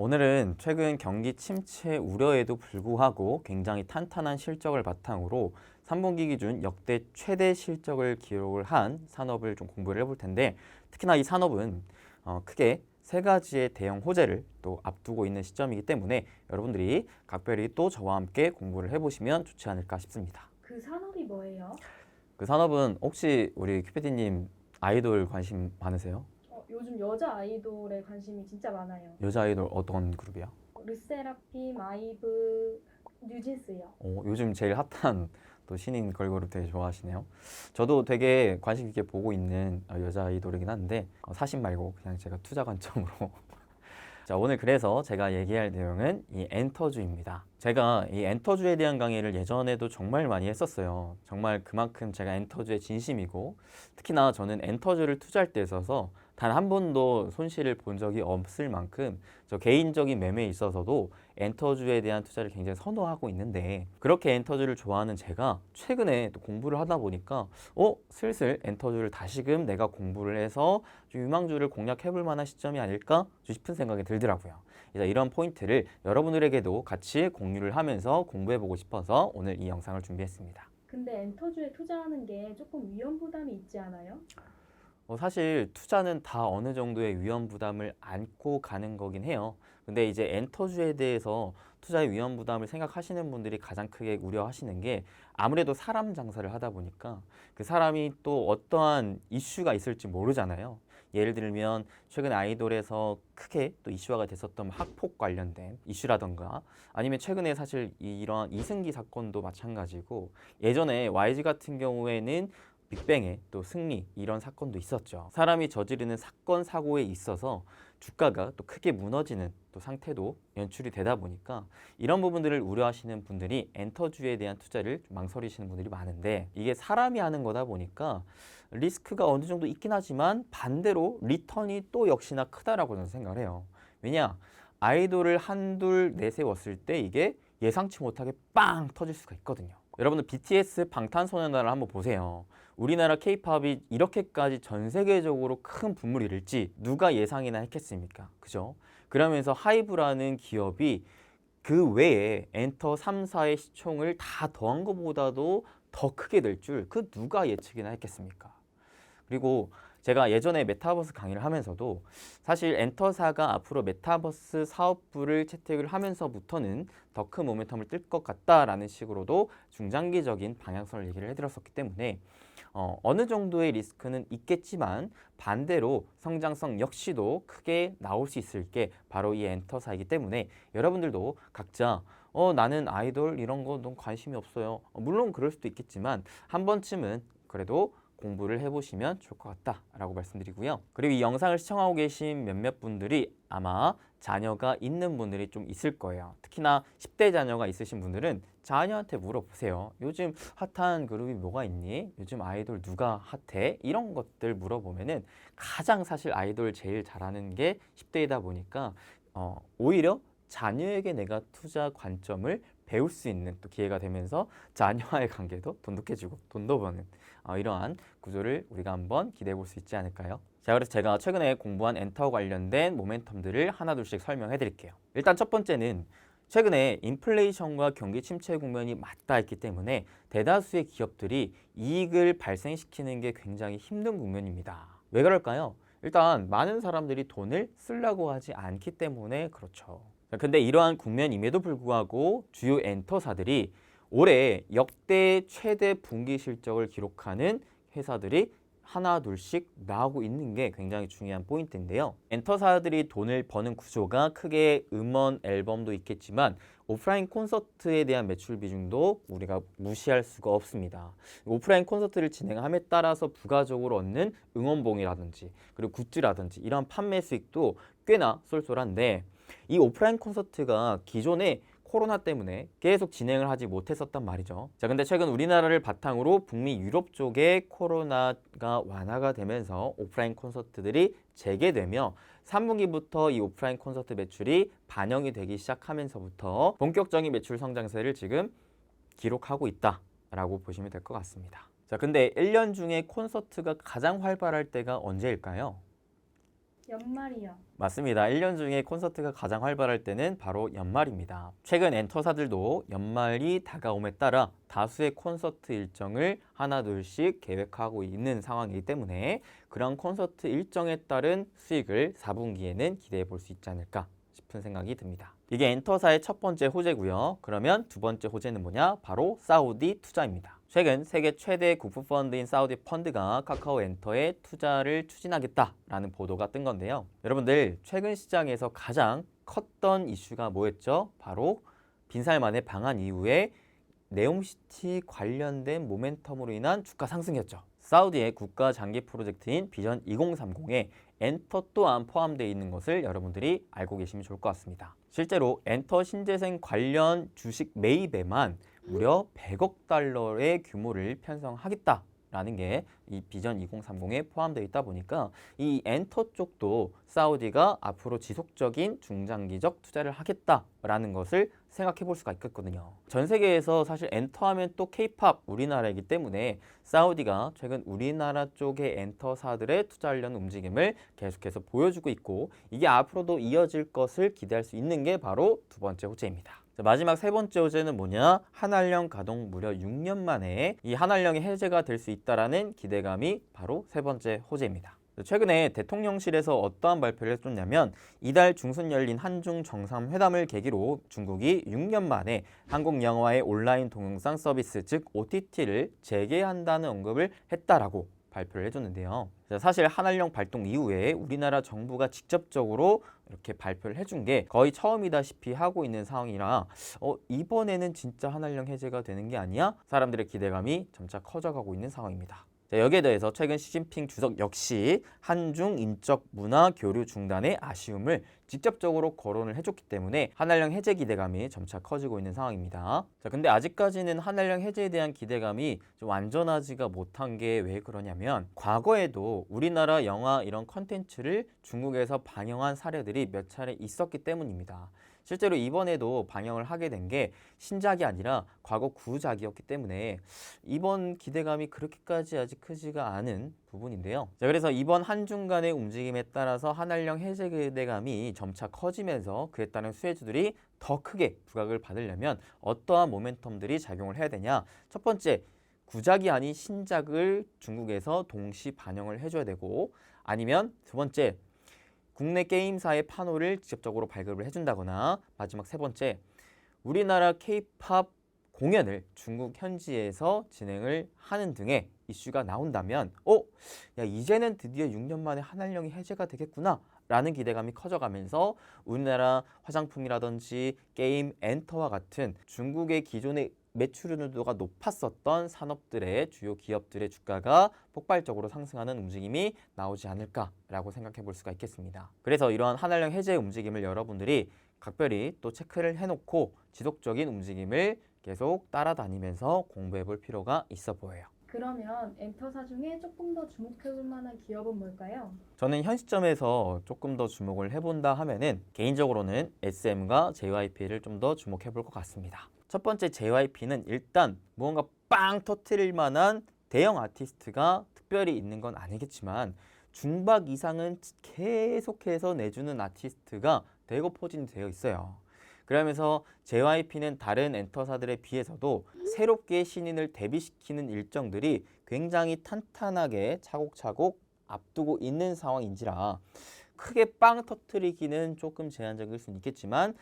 오늘은 최근 경기 침체 우려에도 불구하고 굉장히 탄탄한 실적을 바탕으로 3분기 기준 역대 최대 실적을 기록을 한 산업을 좀 공부를 해볼 텐데, 특히나 이 산업은 크게 세 가지의 대형 호재를 또 앞두고 있는 시점이기 때문에 여러분들이 각별히 또 저와 함께 공부를 해보시면 좋지 않을까 싶습니다. 그 산업이 뭐예요? 그 산업은 혹시 우리 큐피디님 아이돌 관심 많으세요? 요즘 여자 아이돌에 관심이 진짜 많아요. 여자 아이돌 어떤 그룹이야? 르세라핌, 아이브, 뉴진스요. 요즘 제일 핫한 또 신인 걸그룹 되게 좋아하시네요. 저도 되게 관심 있게 보고 있는 여자 아이돌이긴 한데 사심 말고 그냥 제가 투자 관점으로 자, 오늘 그래서 제가 얘기할 내용은 이 엔터주입니다. 제가 이 엔터주에 대한 강의를 예전에도 정말 많이 했었어요. 정말 그만큼 제가 엔터주에 진심이고, 특히나 저는 엔터주를 투자할 때 있어서 단 한 번도 손실을 본 적이 없을 만큼 저 개인적인 매매에 있어서도 엔터주에 대한 투자를 굉장히 선호하고 있는데, 그렇게 엔터주를 좋아하는 제가 최근에 또 공부를 하다 보니까 슬슬 엔터주를 다시금 내가 공부를 해서 좀 유망주를 공략해 볼 만한 시점이 아닐까 싶은 생각이 들더라고요. 그래서 이런 포인트를 여러분들에게도 같이 공유를 하면서 공부해 보고 싶어서 오늘 이 영상을 준비했습니다. 근데 엔터주에 투자하는 게 조금 위험 부담이 있지 않아요? 사실 투자는 다 어느 정도의 위험 부담을 안고 가는 거긴 해요. 근데 이제 엔터주에 대해서 투자의 위험 부담을 생각하시는 분들이 가장 크게 우려하시는 게, 아무래도 사람 장사를 하다 보니까 그 사람이 또 어떠한 이슈가 있을지 모르잖아요. 예를 들면 최근 아이돌에서 크게 또 이슈화가 됐었던 학폭 관련된 이슈라던가, 아니면 최근에 사실 이러한 이승기 사건도 마찬가지고, 예전에 YG 같은 경우에는 빅뱅의 또 승리, 이런 사건도 있었죠. 사람이 저지르는 사건 사고에 있어서 주가가 또 크게 무너지는 또 상태도 연출이 되다 보니까 이런 부분들을 우려하시는 분들이 엔터주에 대한 투자를 좀 망설이시는 분들이 많은데, 이게 사람이 하는 거다 보니까 리스크가 어느 정도 있긴 하지만 반대로 리턴이 또 역시나 크다라고 저는 생각을 해요. 왜냐? 아이돌을 한둘 내세웠을 때 이게 예상치 못하게 빵 터질 수가 있거든요. 여러분들 BTS 방탄소년단을 한번 보세요. 우리나라 케이팝이 이렇게까지 전 세계적으로 큰 분물을 일지 누가 예상이나 했겠습니까? 그죠? 그러면서 하이브라는 기업이 그 외에 엔터 3사의 시총을 다 더한 것보다도 더 크게 될 줄 그 누가 예측이나 했겠습니까? 그리고 제가 예전에 메타버스 강의를 하면서도 사실 엔터사가 앞으로 메타버스 사업부를 채택을 하면서부터는 더 큰 모멘텀을 뜰 것 같다라는 식으로도 중장기적인 방향성을 얘기를 해드렸었기 때문에 어느 정도의 리스크는 있겠지만 반대로 성장성 역시도 크게 나올 수 있을 게 바로 이 엔터사이기 때문에 여러분들도 각자 나는 아이돌 이런 거 너무 관심이 없어요. 물론 그럴 수도 있겠지만 한 번쯤은 그래도 공부를 해보시면 좋을 것 같다라고 말씀드리고요. 그리고 이 영상을 시청하고 계신 몇몇 분들이 아마 자녀가 있는 분들이 좀 있을 거예요. 특히나 10대 자녀가 있으신 분들은 자녀한테 물어보세요. 요즘 핫한 그룹이 뭐가 있니? 요즘 아이돌 누가 핫해? 이런 것들 물어보면은 가장 사실 아이돌 제일 잘하는 게 10대이다 보니까 오히려 자녀에게 내가 투자 관점을 배울 수 있는 또 기회가 되면서 자녀와의 관계도 돈독해지고 돈도 버는 이러한 구조를 우리가 한번 기대해 볼 수 있지 않을까요? 자, 그래서 제가 최근에 공부한 엔터 관련된 모멘텀들을 하나둘씩 설명해 드릴게요. 일단 첫 번째는 최근에 인플레이션과 경기 침체 국면이 맞닿아 있기 때문에 대다수의 기업들이 이익을 발생시키는 게 굉장히 힘든 국면입니다. 왜 그럴까요? 일단 많은 사람들이 돈을 쓰려고 하지 않기 때문에 그렇죠. 근데 이러한 국면임에도 불구하고 주요 엔터사들이 올해 역대 최대 분기 실적을 기록하는 회사들이 하나 둘씩 나오고 있는 게 굉장히 중요한 포인트인데요. 엔터사들이 돈을 버는 구조가 크게 음원 앨범도 있겠지만 오프라인 콘서트에 대한 매출 비중도 우리가 무시할 수가 없습니다. 오프라인 콘서트를 진행함에 따라서 부가적으로 얻는 응원봉이라든지 그리고 굿즈라든지 이런 판매 수익도 꽤나 쏠쏠한데, 이 오프라인 콘서트가 기존에 코로나 때문에 계속 진행을 하지 못했었단 말이죠. 자, 근데 최근 우리나라를 바탕으로 북미 유럽 쪽에 코로나가 완화가 되면서 오프라인 콘서트들이 재개되며 3분기부터 이 오프라인 콘서트 매출이 반영이 되기 시작하면서부터 본격적인 매출 성장세를 지금 기록하고 있다라고 보시면 될 것 같습니다. 자, 근데 1년 중에 콘서트가 가장 활발할 때가 언제일까요? 연말이요. 맞습니다. 1년 중에 콘서트가 가장 활발할 때는 바로 연말입니다. 최근 엔터사들도 연말이 다가옴에 따라 다수의 콘서트 일정을 하나 둘씩 계획하고 있는 상황이기 때문에 그런 콘서트 일정에 따른 수익을 4분기에는 기대해 볼 수 있지 않을까 싶은 생각이 듭니다. 이게 엔터사의 첫 번째 호재고요. 그러면 두 번째 호재는 뭐냐? 바로 사우디 투자입니다. 최근 세계 최대 국부 펀드인 사우디 펀드가 카카오 엔터에 투자를 추진하겠다라는 보도가 뜬 건데요. 여러분들 최근 시장에서 가장 컸던 이슈가 뭐였죠? 바로 빈살만의 방한 이후에 네옴시티 관련된 모멘텀으로 인한 주가 상승이었죠. 사우디의 국가 장기 프로젝트인 비전 2030에 엔터 또한 포함되어 있는 것을 여러분들이 알고 계시면 좋을 것 같습니다. 실제로 엔터 신재생 관련 주식 매입에만 무려 100억 달러의 규모를 편성하겠다라는 게 이 비전 2030에 포함되어 있다 보니까 이 엔터 쪽도 사우디가 앞으로 지속적인 중장기적 투자를 하겠다라는 것을 생각해 볼 수가 있겠거든요. 전 세계에서 사실 엔터하면 또 K-팝 우리나라이기 때문에 사우디가 최근 우리나라 쪽의 엔터사들의 투자하려는 움직임을 계속해서 보여주고 있고 이게 앞으로도 이어질 것을 기대할 수 있는 게 바로 두 번째 호재입니다. 자, 마지막 세 번째 호재는 뭐냐? 한알령 가동 무려 6년 만에 이 한알령이 해제가 될 수 있다라는 기대감이 바로 세 번째 호재입니다. 최근에 대통령실에서 어떠한 발표를 해줬냐면 이달 중순 열린 한중 정상회담을 계기로 중국이 6년 만에 한국 영화의 온라인 동영상 서비스 즉 OTT를 재개한다는 언급을 했다라고 발표를 해줬는데요. 사실 한알령 발동 이후에 우리나라 정부가 직접적으로 이렇게 발표를 해준 게 거의 처음이다시피 하고 있는 상황이라 이번에는 진짜 한알령 해제가 되는 게 아니야? 사람들의 기대감이 점차 커져가고 있는 상황입니다. 여기에 대해서 최근 시진핑 주석 역시 한중 인적 문화 교류 중단의 아쉬움을 직접적으로 거론을 해줬기 때문에 한알령 해제 기대감이 점차 커지고 있는 상황입니다. 자, 근데 아직까지는 한알령 해제에 대한 기대감이 좀 완전하지가 못한 게 왜 그러냐면 과거에도 우리나라 영화 이런 컨텐츠를 중국에서 방영한 사례들이 몇 차례 있었기 때문입니다. 실제로 이번에도 방영을 하게 된 게 신작이 아니라 과거 구작이었기 때문에 이번 기대감이 그렇게까지 아직 크지가 않은 부분인데요. 자, 그래서 이번 한중 간의 움직임에 따라서 한알령 해제 기대감이 점차 커지면서 그에 따른 수혜주들이 더 크게 부각을 받으려면 어떠한 모멘텀들이 작용을 해야 되냐? 첫 번째, 구작이 아닌 신작을 중국에서 동시 반영을 해줘야 되고 아니면 두 번째, 국내 게임사의 판호를 직접적으로 발급을 해준다거나 마지막 세 번째, 우리나라 K-팝 공연을 중국 현지에서 진행을 하는 등의 이슈가 나온다면 야 이제는 드디어 6년 만에 한알령이 해제가 되겠구나 라는 기대감이 커져가면서 우리나라 화장품이라든지 게임, 엔터와 같은 중국의 기존의 매출률도가 높았었던 산업들의 주요 기업들의 주가가 폭발적으로 상승하는 움직임이 나오지 않을까라고 생각해 볼 수가 있겠습니다. 그래서 이러한 한알령 해제 움직임을 여러분들이 각별히 또 체크를 해놓고 지속적인 움직임을 계속 따라다니면서 공부해 볼 필요가 있어 보여요. 그러면 엔터사 중에 조금 더 주목해볼 만한 기업은 뭘까요? 저는 현 시점에서 조금 더 주목을 해본다 하면은 개인적으로는 SM과 JYP를 좀 더 주목해 볼 것 같습니다. 첫 번째 JYP는 일단 무언가 빵 터트릴 만한 대형 아티스트가 특별히 있는 건 아니겠지만 중박 이상은 계속해서 내주는 아티스트가 대거 포진이 되어 있어요. 그러면서 JYP는 다른 엔터사들에 비해서도 새롭게 신인을 데뷔시키는 일정들이 굉장히 탄탄하게 차곡차곡 앞두고 있는 상황인지라 크게 빵 터트리기는 조금 제한적일 수는 있겠지만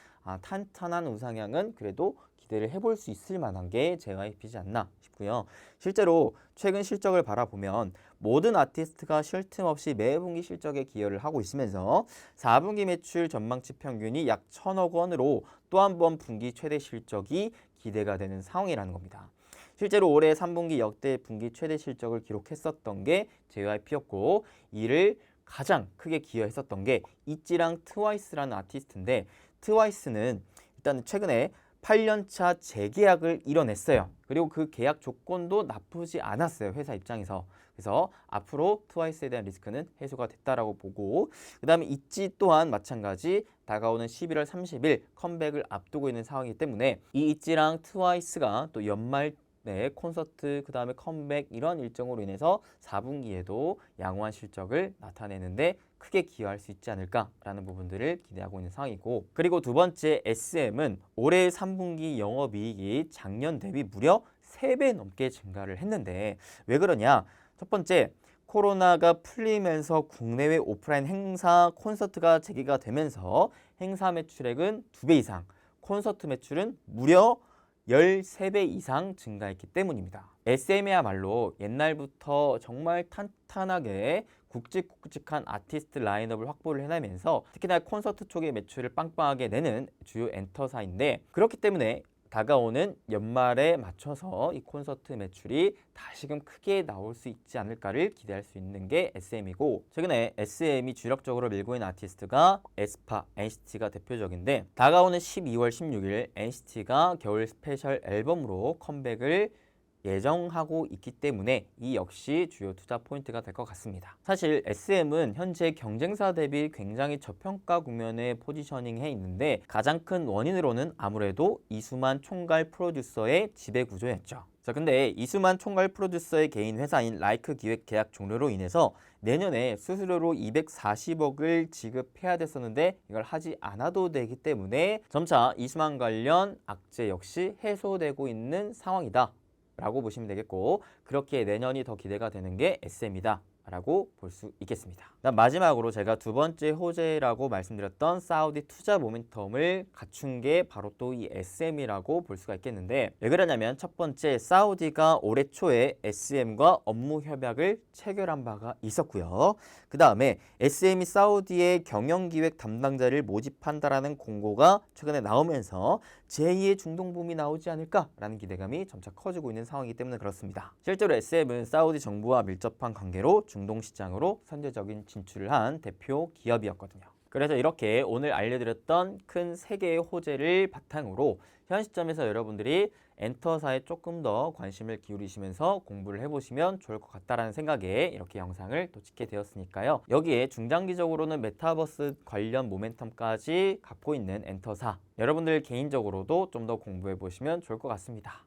탄탄한 우상향은 그래도 기대를 해볼 수 있을 만한 게 JYP지 않나 싶고요. 실제로 최근 실적을 바라보면 모든 아티스트가 쉴 틈 없이 매분기 실적에 기여를 하고 있으면서 4분기 매출 전망치 평균이 약 1,000억 원으로 또 한 번 분기 최대 실적이 기대가 되는 상황이라는 겁니다. 실제로 올해 3분기 역대 분기 최대 실적을 기록했었던 게 JYP였고 이를 가장 크게 기여했었던 게 있지랑 트와이스라는 아티스트인데 트와이스는 일단 최근에 8년차 재계약을 이뤄냈어요. 그리고 그 계약 조건도 나쁘지 않았어요. 회사 입장에서. 그래서 앞으로 트와이스에 대한 리스크는 해소가 됐다라고 보고 그 다음에 있지 또한 마찬가지 다가오는 11월 30일 컴백을 앞두고 있는 상황이기 때문에 이 있지랑 트와이스가 또 연말 네, 콘서트, 그 다음에 컴백 이런 일정으로 인해서 4분기에도 양호한 실적을 나타내는데 크게 기여할 수 있지 않을까라는 부분들을 기대하고 있는 상황이고, 그리고 두 번째 SM은 올해 3분기 영업이익이 작년 대비 무려 3배 넘게 증가를 했는데 왜 그러냐? 첫 번째, 코로나가 풀리면서 국내외 오프라인 행사, 콘서트가 재개가 되면서 행사 매출액은 2배 이상, 콘서트 매출은 무려 13배 이상 증가했기 때문입니다. SM이야말로 옛날부터 정말 탄탄하게 굵직굵직한 아티스트 라인업을 확보를 해내면서 특히나 콘서트 쪽의 매출을 빵빵하게 내는 주요 엔터사인데, 그렇기 때문에 다가오는 연말에 맞춰서 이 콘서트 매출이 다시금 크게 나올 수 있지 않을까를 기대할 수 있는 게 SM이고, 최근에 SM이 주력적으로 밀고 있는 아티스트가 에스파, NCT가 대표적인데 다가오는 12월 16일 NCT가 겨울 스페셜 앨범으로 컴백을 예정하고 있기 때문에 이 역시 주요 투자 포인트가 될 것 같습니다. 사실 SM은 현재 경쟁사 대비 굉장히 저평가 국면에 포지셔닝해 있는데 가장 큰 원인으로는 아무래도 이수만 총괄 프로듀서의 지배 구조였죠. 자, 근데 이수만 총괄 프로듀서의 개인 회사인 라이크 기획 계약 종료로 인해서 내년에 수수료로 240억을 지급해야 됐었는데 이걸 하지 않아도 되기 때문에 점차 이수만 관련 악재 역시 해소되고 있는 상황이다 라고 보시면 되겠고, 그렇게 내년이 더 기대가 되는 게 SM이다 라고 볼 수 있겠습니다. 마지막으로 제가 두 번째 호재라고 말씀드렸던 사우디 투자 모멘텀을 갖춘 게 바로 또 이 SM이라고 볼 수가 있겠는데, 왜 그러냐면 첫 번째, 사우디가 올해 초에 SM과 업무 협약을 체결한 바가 있었고요. 그 다음에 SM이 사우디의 경영기획 담당자를 모집한다라는 공고가 최근에 나오면서 제2의 중동붐이 나오지 않을까라는 기대감이 점차 커지고 있는 상황이기 때문에 그렇습니다. 실제로 SM은 사우디 정부와 밀접한 관계로 중동 시장으로 선제적인 진출을 한 대표 기업이었거든요. 그래서 이렇게 오늘 알려드렸던 큰 3개의 호재를 바탕으로 현 시점에서 여러분들이 엔터사에 조금 더 관심을 기울이시면서 공부를 해보시면 좋을 것 같다라는 생각에 이렇게 영상을 또 찍게 되었으니까요. 여기에 중장기적으로는 메타버스 관련 모멘텀까지 갖고 있는 엔터사, 여러분들 개인적으로도 좀 더 공부해 보시면 좋을 것 같습니다.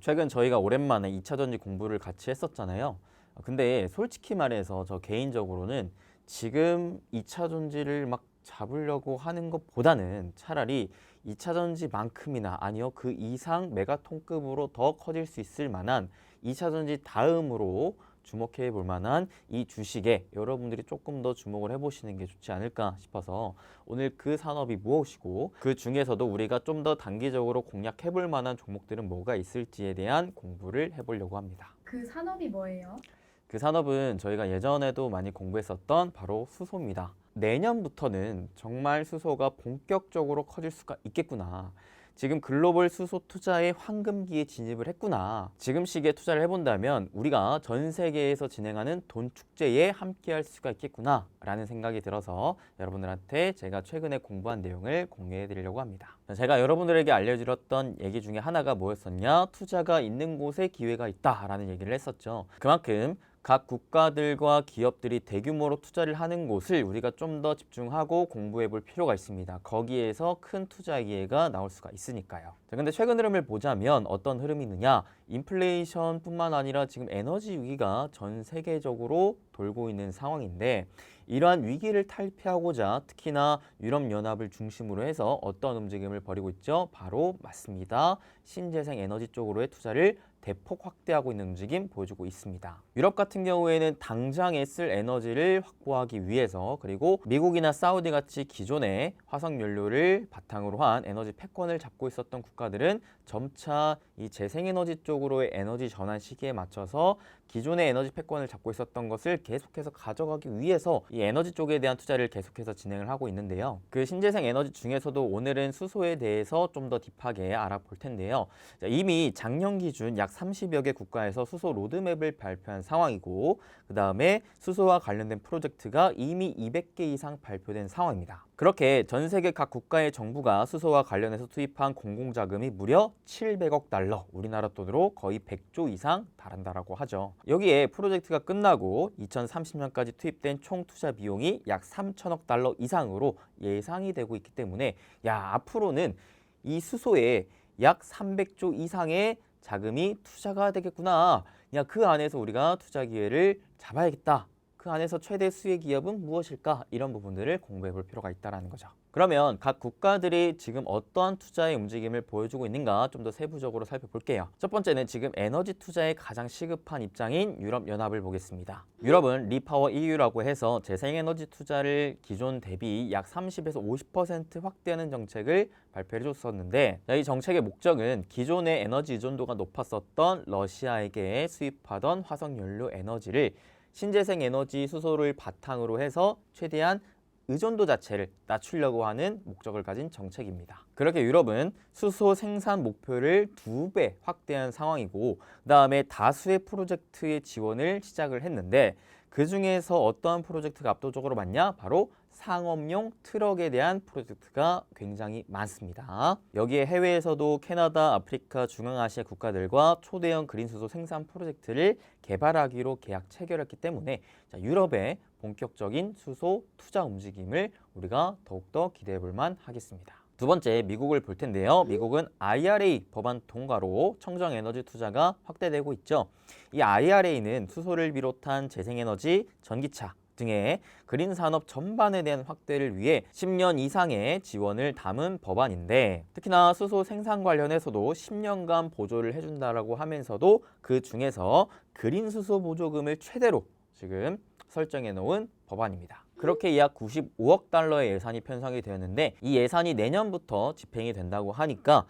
최근 저희가 오랜만에 2차전지 공부를 같이 했었잖아요. 근데 솔직히 말해서 저 개인적으로는 지금 2차전지를 막 잡으려고 하는 것보다는 차라리 2차전지만큼이나 아니요 그 이상 메가톤급으로 더 커질 수 있을 만한 2차전지 다음으로 주목해 볼 만한 이 주식에 여러분들이 조금 더 주목을 해보시는 게 좋지 않을까 싶어서 오늘 그 산업이 무엇이고 그 중에서도 우리가 좀 더 단기적으로 공략해 볼 만한 종목들은 뭐가 있을지에 대한 공부를 해보려고 합니다. 그 산업이 뭐예요? 그 산업은 저희가 예전에도 많이 공부했었던 바로 수소입니다. 내년부터는 정말 수소가 본격적으로 커질 수가 있겠구나. 지금 글로벌 수소 투자의 황금기에 진입을 했구나. 지금 시기에 투자를 해본다면 우리가 전 세계에서 진행하는 돈 축제에 함께할 수가 있겠구나 라는 생각이 들어서 여러분들한테 제가 최근에 공부한 내용을 공유해 드리려고 합니다. 제가 여러분들에게 알려드렸던 얘기 중에 하나가 뭐였었냐? 투자가 있는 곳에 기회가 있다 라는 얘기를 했었죠. 그만큼 각 국가들과 기업들이 대규모로 투자를 하는 곳을 우리가 좀 더 집중하고 공부해 볼 필요가 있습니다. 거기에서 큰 투자 기회가 나올 수가 있으니까요. 자, 근데 최근 흐름을 보자면 어떤 흐름이 있느냐? 인플레이션뿐만 아니라 지금 에너지 위기가 전 세계적으로 돌고 있는 상황인데, 이러한 위기를 탈피하고자 특히나 유럽연합을 중심으로 해서 어떤 움직임을 벌이고 있죠? 바로 맞습니다. 신재생 에너지 쪽으로의 투자를 대폭 확대하고 있는 움직임 보여주고 있습니다. 유럽 같은 경우에는 당장에 쓸 에너지를 확보하기 위해서, 그리고 미국이나 사우디 같이 기존의 화석연료를 바탕으로 한 에너지 패권을 잡고 있었던 국가들은 점차 이 재생에너지 쪽으로의 에너지 전환 시기에 맞춰서 기존의 에너지 패권을 잡고 있었던 것을 계속해서 가져가기 위해서 이 에너지 쪽에 대한 투자를 계속해서 진행을 하고 있는데요. 그 신재생 에너지 중에서도 오늘은 수소에 대해서 좀 더 딥하게 알아볼 텐데요. 자, 이미 작년 기준 약 30여 개 국가에서 수소 로드맵을 발표한 상황이고, 그 다음에 수소와 관련된 프로젝트가 이미 200개 이상 발표된 상황입니다. 그렇게 전 세계 각 국가의 정부가 수소와 관련해서 투입한 공공자금이 무려 700억 달러, 우리나라 돈으로 거의 100조 이상 달한다라고 하죠. 여기에 프로젝트가 끝나고 2030년까지 투입된 총 투자 비용이 약 3천억 달러 이상으로 예상이 되고 있기 때문에 앞으로는 이 수소에 약 300조 이상의 자금이 투자가 되겠구나. 그 안에서 우리가 투자 기회를 잡아야겠다. 그 안에서 최대 수혜 기업은 무엇일까? 이런 부분들을 공부해 볼 필요가 있다는 거죠. 그러면 각 국가들이 지금 어떠한 투자의 움직임을 보여주고 있는가 좀 더 세부적으로 살펴볼게요. 첫 번째는 지금 에너지 투자에 가장 시급한 입장인 유럽연합을 보겠습니다. 유럽은 리파워 EU라고 해서 재생에너지 투자를 기존 대비 약 30에서 50% 확대하는 정책을 발표해 줬었는데 이 정책의 목적은 기존의 에너지 의존도가 높았었던 러시아에게 수입하던 화석연료 에너지를 신재생 에너지 수소를 바탕으로 해서 최대한 의존도 자체를 낮추려고 하는 목적을 가진 정책입니다. 그렇게 유럽은 수소 생산 목표를 2배 확대한 상황이고 그다음에 다수의 프로젝트의 지원을 시작을 했는데 그중에서 어떠한 프로젝트가 압도적으로 많냐? 바로 상업용 트럭에 대한 프로젝트가 굉장히 많습니다. 여기에 해외에서도 캐나다, 아프리카, 중앙아시아 국가들과 초대형 그린 수소 생산 프로젝트를 개발하기로 계약 체결했기 때문에 유럽의 본격적인 수소 투자 움직임을 우리가 더욱더 기대해 볼 만 하겠습니다. 두 번째, 미국을 볼 텐데요. 미국은 IRA 법안 통과로 청정 에너지 투자가 확대되고 있죠. 이 IRA는 수소를 비롯한 재생에너지, 전기차 등의 그린 산업 전반에 대한 확대를 위해 10년 이상의 지원을 담은 법안인데 특히나 수소 생산 관련해서도 10년간 보조를 해준다라고 하면서도 그 중에서 그린 수소 보조금을 최대로 지금 설정해 놓은 법안입니다. 그렇게 약 95억 달러의 예산이 편성이 되었는데 이 예산이 내년부터 집행이 된다고 하니까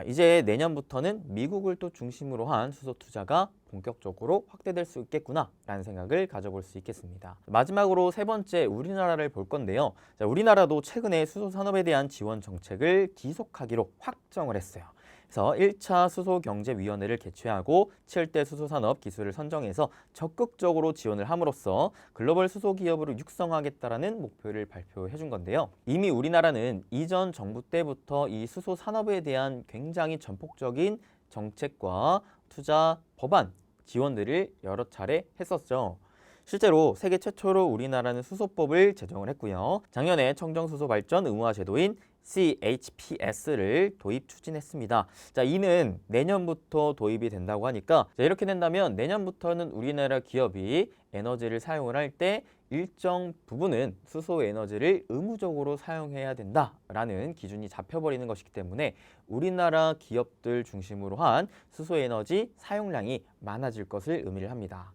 이제 내년부터는 미국을 또 중심으로 한 수소 투자가 본격적으로 확대될 수 있겠구나 라는 생각을 가져볼 수 있겠습니다. 마지막으로 세 번째, 우리나라를 볼 건데요. 우리나라도 최근에 수소 산업에 대한 지원 정책을 지속하기로 확정을 했어요. 그래서 1차 수소경제위원회를 개최하고 7대 수소산업 기술을 선정해서 적극적으로 지원을 함으로써 글로벌 수소기업으로 육성하겠다라는 목표를 발표해 준 건데요. 이미 우리나라는 이전 정부 때부터 이 수소산업에 대한 굉장히 전폭적인 정책과 투자 법안 지원들을 여러 차례 했었죠. 실제로 세계 최초로 우리나라는 수소법을 제정을 했고요. 작년에 청정수소 발전 의무화 제도인 CHPS를 도입 추진했습니다. 이는 내년부터 도입이 된다고 하니까 이렇게 된다면 내년부터는 우리나라 기업이 에너지를 사용을 할 때 일정 부분은 수소 에너지를 의무적으로 사용해야 된다라는 기준이 잡혀버리는 것이기 때문에 우리나라 기업들 중심으로 한 수소 에너지 사용량이 많아질 것을 의미를 합니다.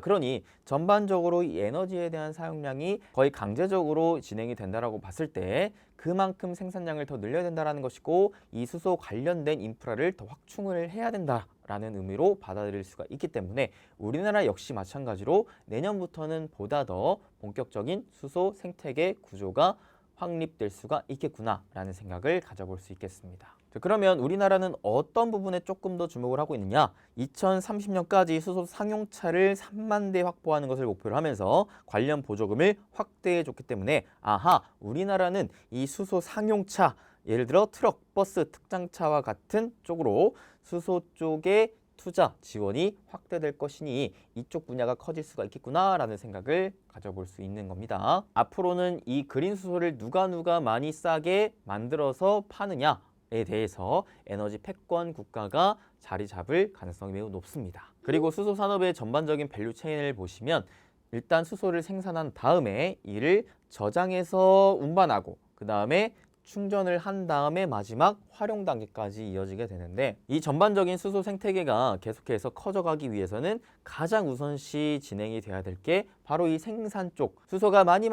그러니 전반적으로 이 에너지에 대한 사용량이 거의 강제적으로 진행이 된다라고 봤을 때 그만큼 생산량을 더 늘려야 된다라는 것이고 이 수소 관련된 인프라를 더 확충을 해야 된다라는 의미로 받아들일 수가 있기 때문에 우리나라 역시 마찬가지로 내년부터는 보다 더 본격적인 수소 생태계 구조가 확립될 수가 있겠구나라는 생각을 가져볼 수 있겠습니다. 그러면 우리나라는 어떤 부분에 조금 더 주목을 하고 있느냐? 2030년까지 수소 상용차를 3만 대 확보하는 것을 목표로 하면서 관련 보조금을 확대해 줬기 때문에 우리나라는 이 수소 상용차, 예를 들어 트럭, 버스, 특장차와 같은 쪽으로 수소 쪽에 투자 지원이 확대될 것이니 이쪽 분야가 커질 수가 있겠구나라는 생각을 가져볼 수 있는 겁니다. 앞으로는 이 그린 수소를 누가 많이 싸게 만들어서 파느냐에 대해서 에너지 패권 국가가 자리 잡을 가능성이 매우 높습니다. 그리고 수소 산업의 전반적인 밸류 체인을 보시면 일단 수소를 생산한 다음에 이를 저장해서 운반하고 그 다음에 충전을 한 다음에 마지막 활용 단계까지 이어지게 되는데 이 전반적인 수소 생태계가 계속해서 커져가기 위해서는 가장 우선시 진행이 돼야 될 게 바로 이 생산 쪽. 수소가 많이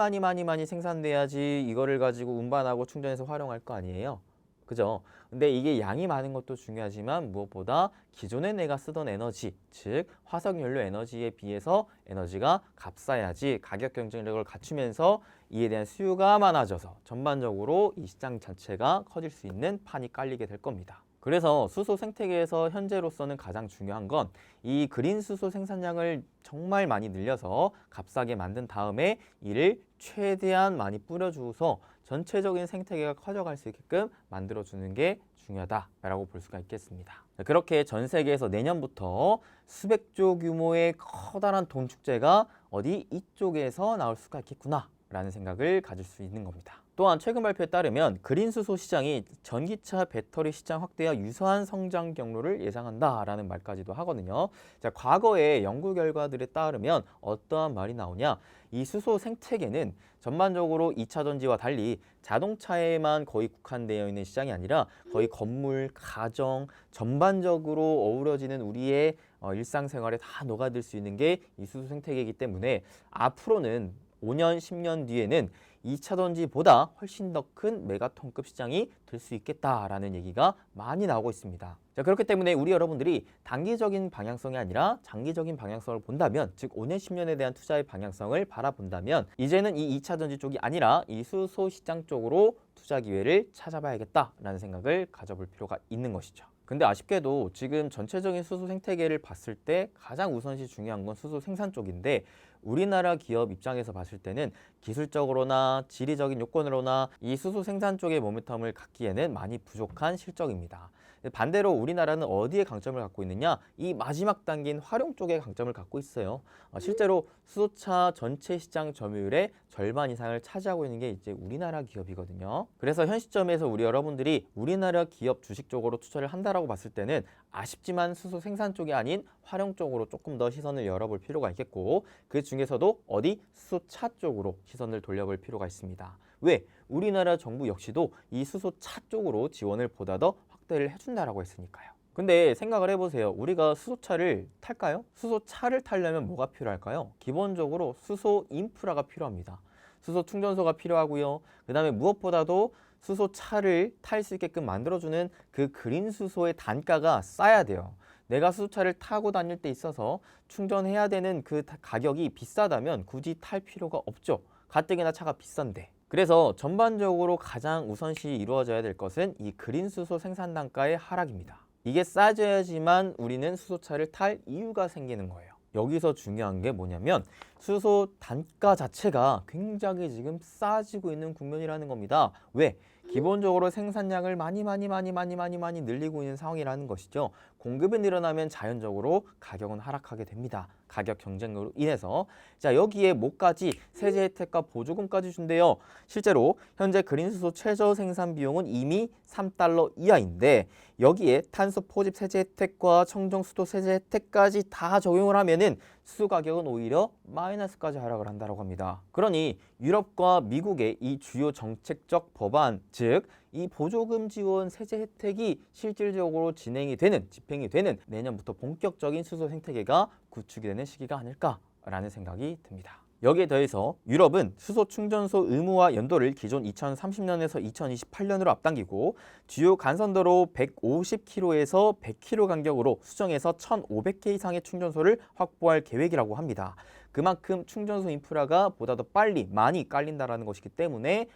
생산돼야지 이거를 가지고 운반하고 충전해서 활용할 거 아니에요. 그죠? 근데 이게 양이 많은 것도 중요하지만 무엇보다 기존에 내가 쓰던 에너지, 즉 화석연료 에너지에 비해서 에너지가 값싸야지 가격 경쟁력을 갖추면서 이에 대한 수요가 많아져서 전반적으로 이 시장 자체가 커질 수 있는 판이 깔리게 될 겁니다. 그래서 수소 생태계에서 현재로서는 가장 중요한 건 이 그린 수소 생산량을 정말 많이 늘려서 값싸게 만든 다음에 이를 최대한 많이 뿌려주어서 전체적인 생태계가 커져갈 수 있게끔 만들어주는 게 중요하다라고 볼 수가 있겠습니다. 그렇게 전 세계에서 내년부터 수백조 규모의 커다란 돈 축제가 어디 이쪽에서 나올 수가 있겠구나 라는 생각을 가질 수 있는 겁니다. 또한 최근 발표에 따르면 그린 수소 시장이 전기차 배터리 시장 확대와 유사한 성장 경로를 예상한다라는 말까지도 하거든요. 자, 과거의 연구 결과들에 따르면 어떠한 말이 나오냐? 이 수소 생태계는 전반적으로 2차 전지와 달리 자동차에만 거의 국한되어 있는 시장이 아니라 거의 건물, 가정 전반적으로 어우러지는 우리의 일상생활에 다 녹아들 수 있는 게 이 수소 생태계이기 때문에 앞으로는 5년, 10년 뒤에는 2차 전지보다 훨씬 더 큰 메가톤급 시장이 될 수 있겠다라는 얘기가 많이 나오고 있습니다. 자, 그렇기 때문에 우리 여러분들이 단기적인 방향성이 아니라 장기적인 방향성을 본다면, 즉 5년, 10년에 대한 투자의 방향성을 바라본다면 이제는 이 2차 전지 쪽이 아니라 이 수소 시장 쪽으로 투자 기회를 찾아봐야겠다라는 생각을 가져볼 필요가 있는 것이죠. 근데 아쉽게도 지금 전체적인 수소 생태계를 봤을 때 가장 우선시 중요한 건 수소 생산 쪽인데 우리나라 기업 입장에서 봤을 때는 기술적으로나 지리적인 요건으로나 이 수소 생산 쪽의 모멘텀을 갖기에는 많이 부족한 실적입니다. 반대로 우리나라는 어디에 강점을 갖고 있느냐? 이 마지막 단계인 활용 쪽에 강점을 갖고 있어요. 실제로 수소차 전체 시장 점유율의 절반 이상을 차지하고 있는 게 이제 우리나라 기업이거든요. 그래서 현 시점에서 우리 여러분들이 우리나라 기업 주식 쪽으로 투자를 한다라고 봤을 때는 아쉽지만 수소 생산 쪽이 아닌 활용 쪽으로 조금 더 시선을 열어볼 필요가 있겠고, 그 중에서도 어디? 수소차 쪽으로 시선을 돌려볼 필요가 있습니다. 왜? 우리나라 정부 역시도 이 수소차 쪽으로 지원을 보다 더 확대를 해준다라고 했으니까요. 근데 생각을 해보세요. 우리가 수소차를 탈까요? 수소차를 타려면 뭐가 필요할까요? 기본적으로 수소 인프라가 필요합니다. 수소 충전소가 필요하고요. 그 다음에 무엇보다도 수소차를 탈 수 있게끔 만들어주는 그 그린 수소의 단가가 싸야 돼요. 내가 수소차를 타고 다닐 때 있어서 충전해야 되는 그 가격이 비싸다면 굳이 탈 필요가 없죠. 가뜩이나 차가 비싼데. 그래서 전반적으로 가장 우선시 이루어져야 될 것은 이 그린 수소 생산 단가의 하락입니다. 이게 싸져야지만 우리는 수소차를 탈 이유가 생기는 거예요. 여기서 중요한 게 뭐냐면 수소 단가 자체가 굉장히 지금 싸지고 있는 국면이라는 겁니다. 왜? 기본적으로 생산량을 많이 늘리고 있는 상황이라는 것이죠. 공급이 늘어나면 자연적으로 가격은 하락하게 됩니다. 가격 경쟁으로 인해서. 자, 여기에 뭐까지? 세제 혜택과 보조금까지 준대요. 실제로 현재 그린수소 최저 생산 비용은 이미 $3 이하인데 여기에 탄소 포집 세제 혜택과 청정 수도 세제 혜택까지 다 적용을 하면은 수소 가격은 오히려 마이너스까지 하락을 한다고 합니다. 그러니 유럽과 미국의 이 주요 정책적 법안, 즉 이 보조금 지원 세제 혜택이 실질적으로 진행이 되는, 집행이 되는 내년부터 본격적인 수소 생태계가 구축이 되는 시기가 아닐까라는 생각이 듭니다. 여기에 더해서 유럽은 수소 충전소 의무화 연도를 기존 2030년에서 2028년으로 앞당기고 주요 간선도로 150km에서 100km 간격으로 수정해서 1,500개 이상의 충전소를 확보할 계획이라고 합니다. 그만큼 충전소 인프라가 보다 더 빨리 많이 깔린다라는 것이기 때문에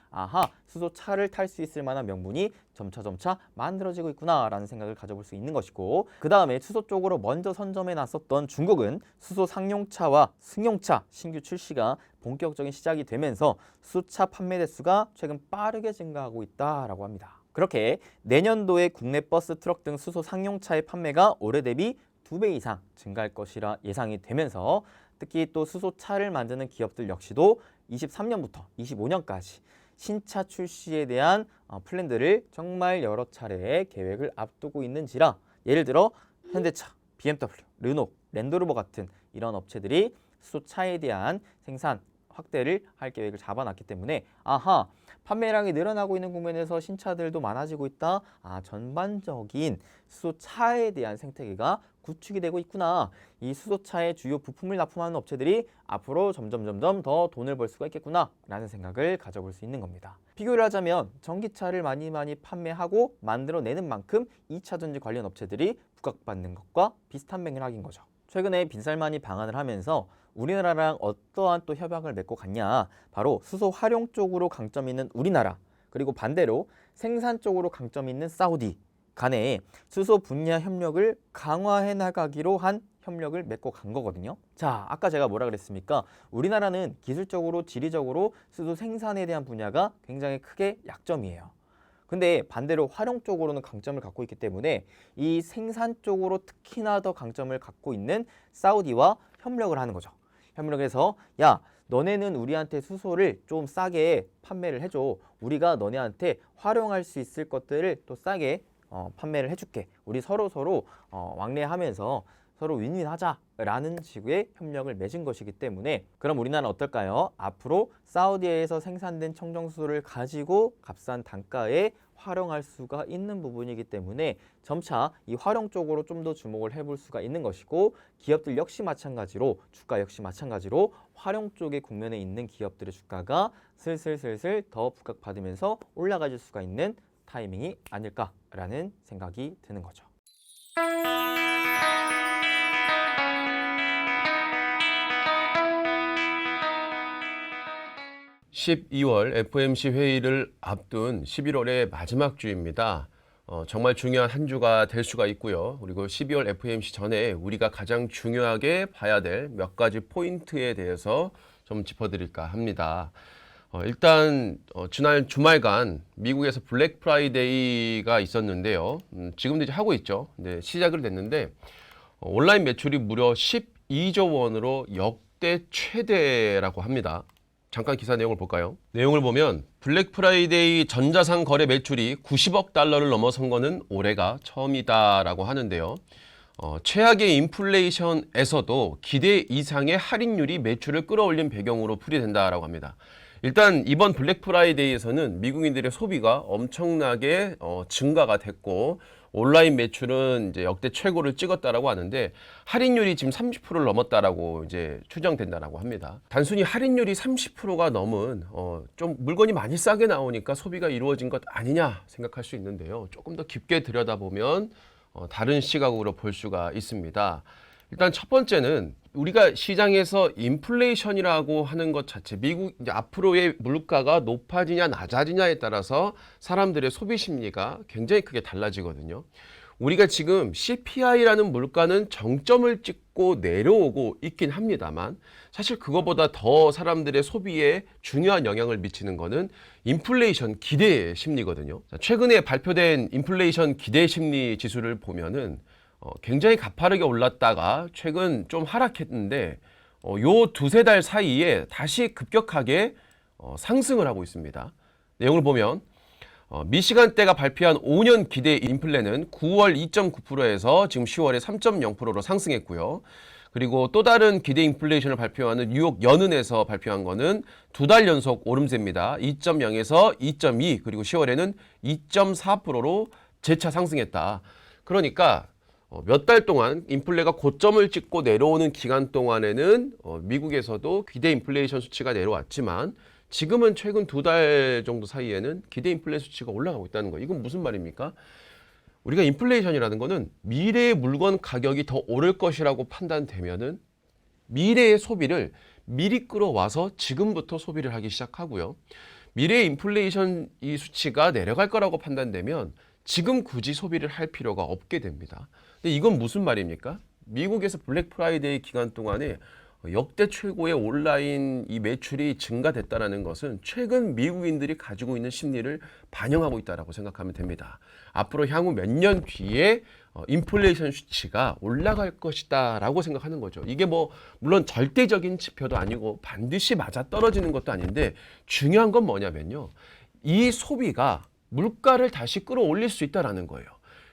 수소차를 탈 수 있을 만한 명분이 점차 만들어지고 있구나라는 생각을 가져볼 수 있는 것이고, 그 다음에 수소 쪽으로 먼저 선점해 놨었던 중국은 수소 상용차와 승용차 신규 출시가 본격적인 시작이 되면서 수소차 판매 대수가 최근 빠르게 증가하고 있다라고 합니다. 그렇게 내년도에 국내 버스, 트럭 등 수소 상용차의 판매가 올해 대비 2배 이상 증가할 것이라 예상이 되면서 특히 또 수소차를 만드는 기업들 역시도 23년부터 25년까지 신차 출시에 대한 플랜들을 정말 여러 차례 계획을 앞두고 있는지라, 예를 들어 현대차, BMW, 르노, 랜드로버 같은 이런 업체들이 수소차에 대한 생산 확대를 할 계획을 잡아놨기 때문에 판매량이 늘어나고 있는 국면에서 신차들도 많아지고 있다. 전반적인 수소차에 대한 생태계가 구축이 되고 있구나. 이 수소차의 주요 부품을 납품하는 업체들이 앞으로 점점 더 돈을 벌 수가 있겠구나 라는 생각을 가져볼 수 있는 겁니다. 비교를 하자면 전기차를 많이 판매하고 만들어내는 만큼 2차 전지 관련 업체들이 부각받는 것과 비슷한 맥락인 거죠. 최근에 빈살만이 방한을 하면서 우리나라랑 어떠한 또 협약을 맺고 갔냐, 바로 수소 활용 쪽으로 강점 있는 우리나라, 그리고 반대로 생산 쪽으로 강점 있는 사우디, 간에 수소 분야 협력을 강화해 나가기로 한 협력을 맺고 간 거거든요. 자, 아까 제가 뭐라 그랬습니까? 우리나라는 기술적으로, 지리적으로 수소 생산에 대한 분야가 굉장히 크게 약점이에요. 근데 반대로 활용 쪽으로는 강점을 갖고 있기 때문에 이 생산 쪽으로 특히나 더 강점을 갖고 있는 사우디와 협력을 하는 거죠. 협력을 해서 야, 너네는 우리한테 수소를 좀 싸게 판매를 해줘. 우리가 너네한테 활용할 수 있을 것들을 또 싸게 판매를 해줄게. 우리 서로 왕래하면서 서로 윈윈하자라는 식의 협력을 맺은 것이기 때문에 그럼 우리나라는 어떨까요? 앞으로 사우디에서 생산된 청정수소를 가지고 값싼 단가에 활용할 수가 있는 부분이기 때문에 점차 이 활용 쪽으로 좀 더 주목을 해볼 수가 있는 것이고 기업들 역시 마찬가지로 주가 역시 마찬가지로 활용 쪽의 국면에 있는 기업들의 주가가 슬슬 더 부각받으면서 올라가질 수가 있는 타이밍이 아닐까라는 생각이 드는 거죠. 12월 FOMC 회의를 앞둔 11월의 마지막 주입니다. 정말 중요한 한 주가 될 수가 있고요. 그리고 12월 FOMC 전에 우리가 가장 중요하게 봐야 될 몇 가지 포인트에 대해서 좀 짚어드릴까 합니다. 일단 지난 주말간 미국에서 블랙 프라이데이가 있었는데요. 지금도 이제 하고 있죠. 네, 시작을 됐는데 온라인 매출이 무려 12조 원으로 역대 최대라고 합니다. 잠깐 기사 내용을 볼까요? 내용을 보면 블랙 프라이데이 전자상 거래 매출이 90억 달러를 넘어선 거는 올해가 처음이다라고 하는데요. 최악의 인플레이션에서도 기대 이상의 할인율이 매출을 끌어올린 배경으로 풀이된다라고 합니다. 일단 이번 블랙 프라이데이에서는 미국인들의 소비가 엄청나게 증가가 됐고 온라인 매출은 이제 역대 최고를 찍었다라고 하는데 할인율이 지금 30%를 넘었다라고 이제 추정된다라고 합니다. 단순히 할인율이 30%가 넘은 좀 물건이 많이 싸게 나오니까 소비가 이루어진 것 아니냐 생각할 수 있는데요. 조금 더 깊게 들여다보면 다른 시각으로 볼 수가 있습니다. 일단 첫 번째는 우리가 시장에서 인플레이션이라고 하는 것 자체, 미국 이제 앞으로의 물가가 높아지냐 낮아지냐에 따라서 사람들의 소비 심리가 굉장히 크게 달라지거든요. 우리가 지금 CPI라는 물가는 정점을 찍고 내려오고 있긴 합니다만 사실 그거보다 더 사람들의 소비에 중요한 영향을 미치는 거는 인플레이션 기대 심리거든요. 최근에 발표된 인플레이션 기대 심리 지수를 보면은 굉장히 가파르게 올랐다가 최근 좀 하락했는데 요 두세 달 사이에 다시 급격하게 상승을 하고 있습니다. 내용을 보면 미시간대가 발표한 5년 기대 인플레는 9월 2.9%에서 지금 10월에 3.0%로 상승했고요. 그리고 또 다른 기대 인플레이션을 발표하는 뉴욕 연은에서 발표한 거는 두 달 연속 오름세입니다. 2.0에서 2.2 그리고 10월에는 2.4%로 재차 상승했다. 그러니까 몇 달 동안 인플레가 고점을 찍고 내려오는 기간 동안에는 미국에서도 기대 인플레이션 수치가 내려왔지만 지금은 최근 두 달 정도 사이에는 기대 인플레 수치가 올라가고 있다는 거예요. 이건 무슨 말입니까? 우리가 인플레이션이라는 거는 미래의 물건 가격이 더 오를 것이라고 판단되면은 미래의 소비를 미리 끌어와서 지금부터 소비를 하기 시작하고요. 미래의 인플레이션 이 수치가 내려갈 거라고 판단되면 지금 굳이 소비를 할 필요가 없게 됩니다. 근데 이건 무슨 말입니까? 미국에서 블랙 프라이데이 기간 동안에 역대 최고의 온라인 이 매출이 증가됐다는 것은 최근 미국인들이 가지고 있는 심리를 반영하고 있다고 생각하면 됩니다. 앞으로 향후 몇 년 뒤에 인플레이션 수치가 올라갈 것이다 라고 생각하는 거죠. 이게 물론 절대적인 지표도 아니고 반드시 맞아 떨어지는 것도 아닌데 중요한 건 뭐냐면요. 이 소비가 물가를 다시 끌어올릴 수 있다는 거예요.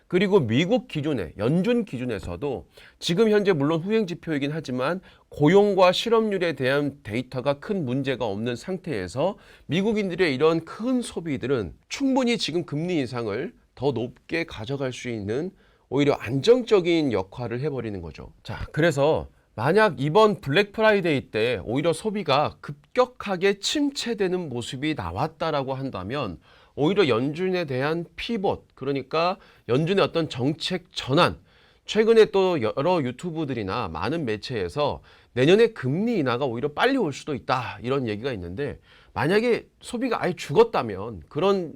그리고 미국 기준에 연준 기준에서도 지금 현재 물론 후행 지표이긴 하지만 고용과 실업률에 대한 데이터가 큰 문제가 없는 상태에서 미국인들의 이런 큰 소비들은 충분히 지금 금리 인상을 더 높게 가져갈 수 있는 오히려 안정적인 역할을 해버리는 거죠. 자, 그래서 만약 이번 블랙 프라이데이 때 오히려 소비가 급격하게 침체되는 모습이 나왔다라고 한다면 오히려 연준에 대한 피봇, 그러니까 연준의 어떤 정책 전환, 최근에 또 여러 유튜브들이나 많은 매체에서 내년에 금리 인하가 오히려 빨리 올 수도 있다 이런 얘기가 있는데 만약에 소비가 아예 죽었다면 그런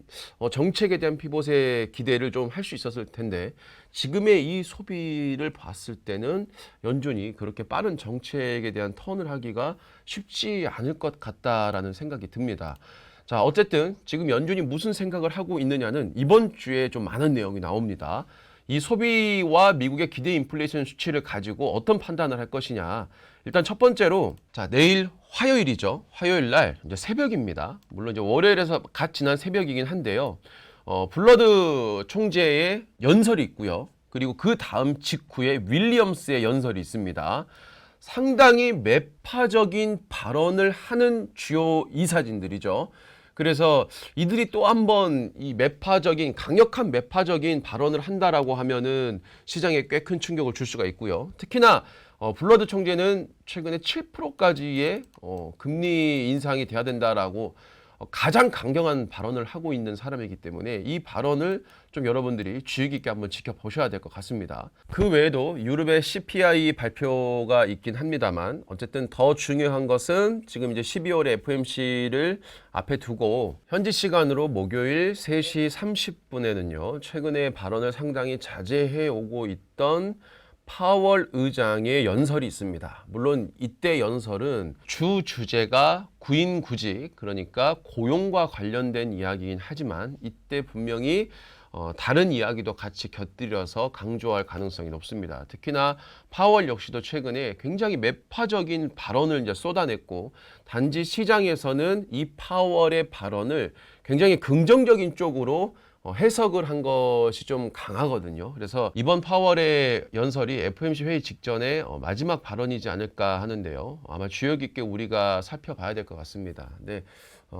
정책에 대한 피봇의 기대를 좀 할 수 있었을 텐데 지금의 이 소비를 봤을 때는 연준이 그렇게 빠른 정책에 대한 턴을 하기가 쉽지 않을 것 같다라는 생각이 듭니다. 자, 어쨌든 지금 연준이 무슨 생각을 하고 있느냐는 이번 주에 좀 많은 내용이 나옵니다. 이 소비와 미국의 기대 인플레이션 수치를 가지고 어떤 판단을 할 것이냐. 일단 첫 번째로 자, 내일 화요일이죠. 화요일 날 이제 새벽입니다. 물론 이제 월요일에서 갓 지난 새벽이긴 한데요. 블러드 총재의 연설이 있고요. 그리고 그 다음 직후에 윌리엄스의 연설이 있습니다. 상당히 매파적인 발언을 하는 주요 이사진들이죠. 그래서 이들이 또 한 번 이 매파적인 강력한 매파적인 발언을 한다라고 하면은 시장에 꽤 큰 충격을 줄 수가 있고요. 특히나 블러드 총재는 최근에 7%까지의 금리 인상이 돼야 된다라고 가장 강경한 발언을 하고 있는 사람이기 때문에 이 발언을 좀 여러분들이 주의 깊게 한번 지켜보셔야 될 것 같습니다. 그 외에도 유럽의 CPI 발표가 있긴 합니다만 어쨌든 더 중요한 것은 지금 이제 12월에 FOMC를 앞에 두고 현지 시간으로 목요일 3시 30분에는요. 최근에 발언을 상당히 자제해 오고 있던 파월 의장의 연설이 있습니다. 물론 이때 연설은 주 주제가 구인구직, 그러니까 고용과 관련된 이야기이긴 하지만 이때 분명히 다른 이야기도 같이 곁들여서 강조할 가능성이 높습니다. 특히나 파월 역시도 최근에 굉장히 매파적인 발언을 이제 쏟아냈고 단지 시장에서는 이 파월의 발언을 굉장히 긍정적인 쪽으로 해석을 한 것이 좀 강하거든요. 그래서 이번 파월의 연설이 FOMC 회의 직전에 마지막 발언이지 않을까 하는데요. 아마 주의 깊게 우리가 살펴봐야 될 것 같습니다. 근데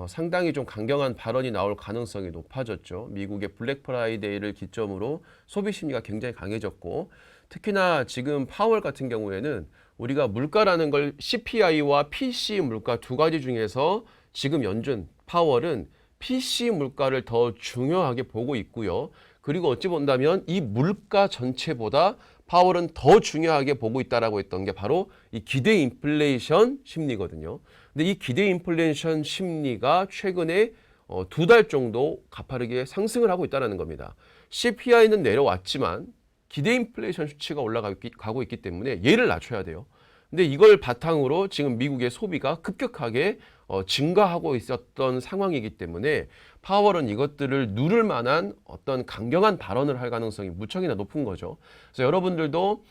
상당히 좀 강경한 발언이 나올 가능성이 높아졌죠. 미국의 블랙 프라이데이를 기점으로 소비 심리가 굉장히 강해졌고 특히나 지금 파월 같은 경우에는 우리가 물가라는 걸 CPI와 PC 물가 두 가지 중에서 지금 연준 파월은 PC 물가를 더 중요하게 보고 있고요. 그리고 어찌 본다면 이 물가 전체보다 파월은 더 중요하게 보고 있다라고 했던 게 바로 이 기대 인플레이션 심리거든요. 근데 이 기대 인플레이션 심리가 최근에 2달 정도 가파르게 상승을 하고 있다는 겁니다. CPI는 내려왔지만 기대 인플레이션 수치가 올라가고 있기 때문에 얘를 낮춰야 돼요. 근데 이걸 바탕으로 지금 미국의 소비가 급격하게 증가하고 있었던 상황이기 때문에 파월은 이것들을 누를 만한 어떤 강경한 발언을 할 가능성이 무척이나 높은 거죠. 그래서 여러분들도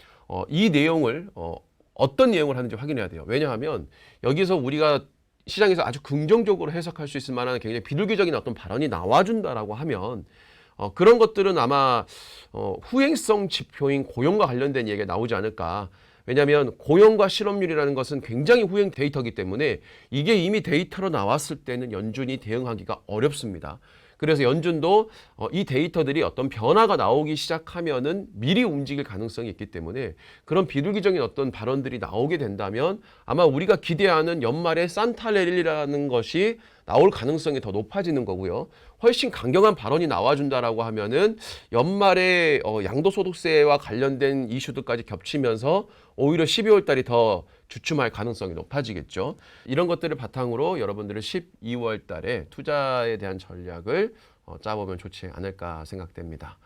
이 내용을 어떤 내용을 하는지 확인해야 돼요. 왜냐하면 여기서 우리가 시장에서 아주 긍정적으로 해석할 수 있을 만한 굉장히 비둘기적인 어떤 발언이 나와준다라고 하면 그런 것들은 아마 후행성 지표인 고용과 관련된 얘기가 나오지 않을까. 왜냐하면 고용과 실업률이라는 것은 굉장히 후행 데이터이기 때문에 이게 이미 데이터로 나왔을 때는 연준이 대응하기가 어렵습니다. 그래서 연준도 이 데이터들이 어떤 변화가 나오기 시작하면은 미리 움직일 가능성이 있기 때문에 그런 비둘기적인 어떤 발언들이 나오게 된다면 아마 우리가 기대하는 연말에 산타랠리라는 것이 나올 가능성이 더 높아지는 거고요. 훨씬 강경한 발언이 나와준다라고 하면은 연말에 양도소득세와 관련된 이슈들까지 겹치면서 오히려 12월 달이 더 주춤할 가능성이 높아지겠죠. 이런 것들을 바탕으로 여러분들은 12월 달에 투자에 대한 전략을 짜보면 좋지 않을까 생각됩니다.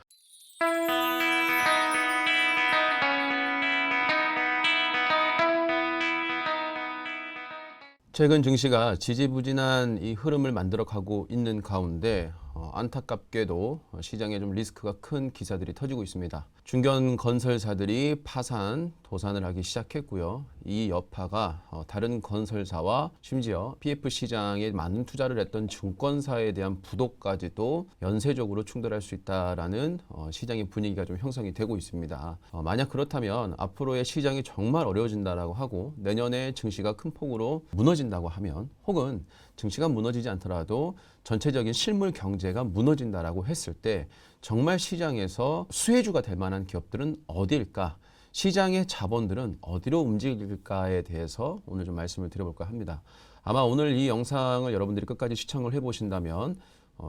최근 증시가 지지부진한 이 흐름을 만들어가고 있는 가운데 안타깝게도 시장에 좀 리스크가 큰 기사들이 터지고 있습니다. 중견 건설사들이 파산, 도산을 하기 시작했고요. 이 여파가 다른 건설사와 심지어 PF 시장에 많은 투자를 했던 증권사에 대한 부도까지도 연쇄적으로 충돌할 수 있다라는 시장의 분위기가 좀 형성이 되고 있습니다. 만약 그렇다면 앞으로의 시장이 정말 어려워진다라고 하고 내년에 증시가 큰 폭으로 무너진다고 하면 혹은 증시가 무너지지 않더라도 전체적인 실물 경제가 무너진다라고 했을 때 정말 시장에서 수혜주가 될 만한 기업들은 어디일까? 시장의 자본들은 어디로 움직일까에 대해서 오늘 좀 말씀을 드려볼까 합니다. 아마 오늘 이 영상을 여러분들이 끝까지 시청을 해보신다면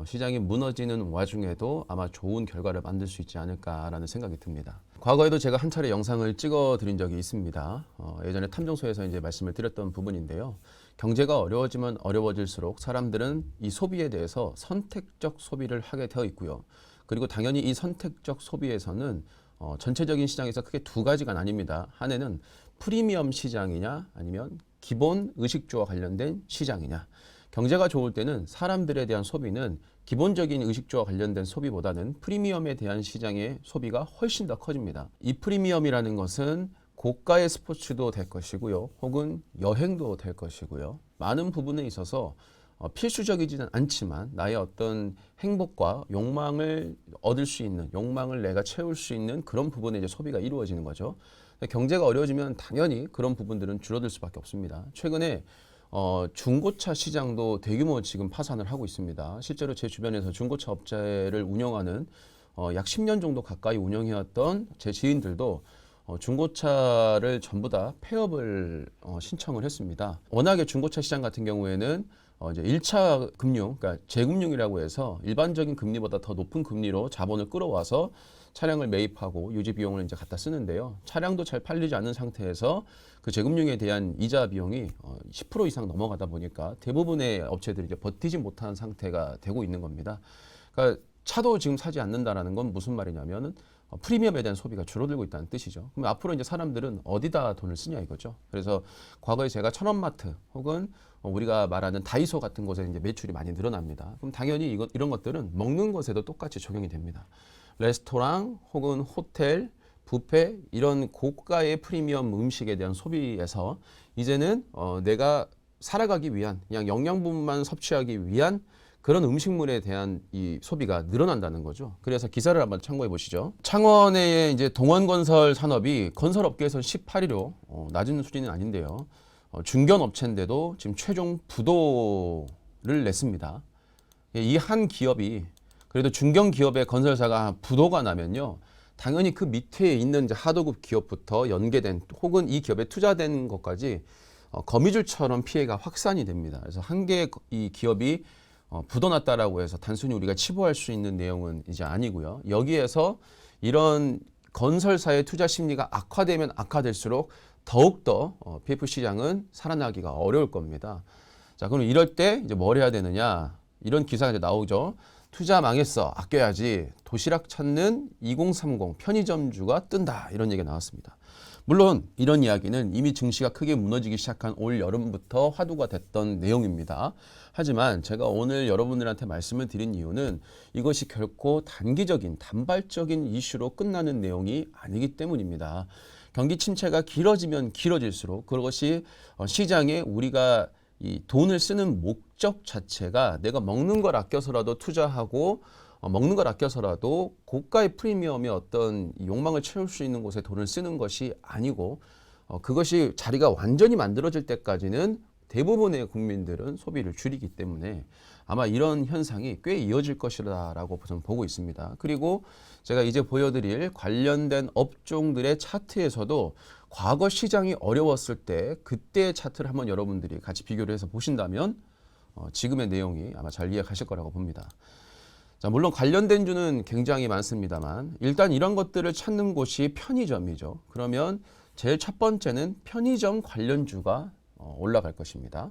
시장이 무너지는 와중에도 아마 좋은 결과를 만들 수 있지 않을까라는 생각이 듭니다. 과거에도 제가 한 차례 영상을 찍어 드린 적이 있습니다. 예전에 탐정소에서 이제 말씀을 드렸던 부분인데요. 경제가 어려워지면 어려워질수록 사람들은 이 소비에 대해서 선택적 소비를 하게 되어 있고요. 그리고 당연히 이 선택적 소비에서는 전체적인 시장에서 크게 두 가지가 나뉩니다. 하나는 프리미엄 시장이냐 아니면 기본 의식주와 관련된 시장이냐. 경제가 좋을 때는 사람들에 대한 소비는 기본적인 의식주와 관련된 소비보다는 프리미엄에 대한 시장의 소비가 훨씬 더 커집니다. 이 프리미엄이라는 것은 고가의 스포츠도 될 것이고요. 혹은 여행도 될 것이고요. 많은 부분에 있어서 필수적이지는 않지만 나의 어떤 행복과 욕망을 얻을 수 있는, 욕망을 내가 채울 수 있는 그런 부분에 이제 소비가 이루어지는 거죠. 경제가 어려워지면 당연히 그런 부분들은 줄어들 수밖에 없습니다. 최근에 중고차 시장도 대규모 지금 파산을 하고 있습니다. 실제로 제 주변에서 중고차 업체를 운영하는 약 10년 정도 가까이 운영해왔던 제 지인들도 중고차를 전부 다 폐업을 신청을 했습니다. 워낙에 중고차 시장 같은 경우에는 이제 1차 금융, 그러니까 재금융이라고 해서 일반적인 금리보다 더 높은 금리로 자본을 끌어와서 차량을 매입하고 유지 비용을 이제 갖다 쓰는데요. 차량도 잘 팔리지 않는 상태에서 그 재금융에 대한 이자 비용이 10% 이상 넘어가다 보니까 대부분의 업체들이 이제 버티지 못하는 상태가 되고 있는 겁니다. 그러니까 차도 지금 사지 않는다라는 건 무슨 말이냐면은 프리미엄에 대한 소비가 줄어들고 있다는 뜻이죠. 그럼 앞으로 이제 사람들은 어디다 돈을 쓰냐 이거죠. 그래서 과거에 제가 천원마트 혹은 우리가 말하는 다이소 같은 곳에 이제 매출이 많이 늘어납니다. 그럼 당연히 이런 것들은 먹는 것에도 똑같이 적용이 됩니다. 레스토랑 혹은 호텔, 뷔페 이런 고가의 프리미엄 음식에 대한 소비에서 이제는 내가 살아가기 위한 그냥 영양분만 섭취하기 위한 그런 음식물에 대한 이 소비가 늘어난다는 거죠. 그래서 기사를 한번 참고해 보시죠. 창원의 이제 동원건설 산업이 건설업계에서는 18위로 낮은 수준은 아닌데요. 중견 업체인데도 지금 최종 부도를 냈습니다. 이 한 기업이 그래도 중견 기업의 건설사가 부도가 나면요. 당연히 그 밑에 있는 이제 하도급 기업부터 연계된 혹은 이 기업에 투자된 것까지 거미줄처럼 피해가 확산이 됩니다. 그래서 한 개의 이 기업이 부도났다라고 해서 단순히 우리가 치부할 수 있는 내용은 이제 아니고요. 여기에서 이런 건설사의 투자 심리가 악화되면 악화될수록 더욱더 PF 시장은 살아나기가 어려울 겁니다. 자, 그럼 이럴 때 이제 뭘 해야 되느냐? 이런 기사가 이제 나오죠. 투자 망했어. 아껴야지. 도시락 찾는 2030 편의점주가 뜬다. 이런 얘기가 나왔습니다. 물론 이런 이야기는 이미 증시가 크게 무너지기 시작한 올 여름부터 화두가 됐던 내용입니다. 하지만 제가 오늘 여러분들한테 말씀을 드린 이유는 이것이 결코 단기적인 단발적인 이슈로 끝나는 내용이 아니기 때문입니다. 경기 침체가 길어지면 길어질수록 그것이 시장에 우리가 이 돈을 쓰는 목적 자체가 내가 먹는 걸 아껴서라도 투자하고 먹는 걸 아껴서라도 고가의 프리미엄의 어떤 욕망을 채울 수 있는 곳에 돈을 쓰는 것이 아니고 그것이 자리가 완전히 만들어질 때까지는 대부분의 국민들은 소비를 줄이기 때문에 아마 이런 현상이 꽤 이어질 것이라고 저는 보고 있습니다. 그리고 제가 이제 보여드릴 관련된 업종들의 차트에서도 과거 시장이 어려웠을 때 그때의 차트를 한번 여러분들이 같이 비교를 해서 보신다면 지금의 내용이 아마 잘 이해가실 거라고 봅니다. 자, 물론 관련된 주는 굉장히 많습니다만 일단 이런 것들을 찾는 곳이 편의점이죠. 그러면 제일 첫 번째는 편의점 관련주가 올라갈 것입니다.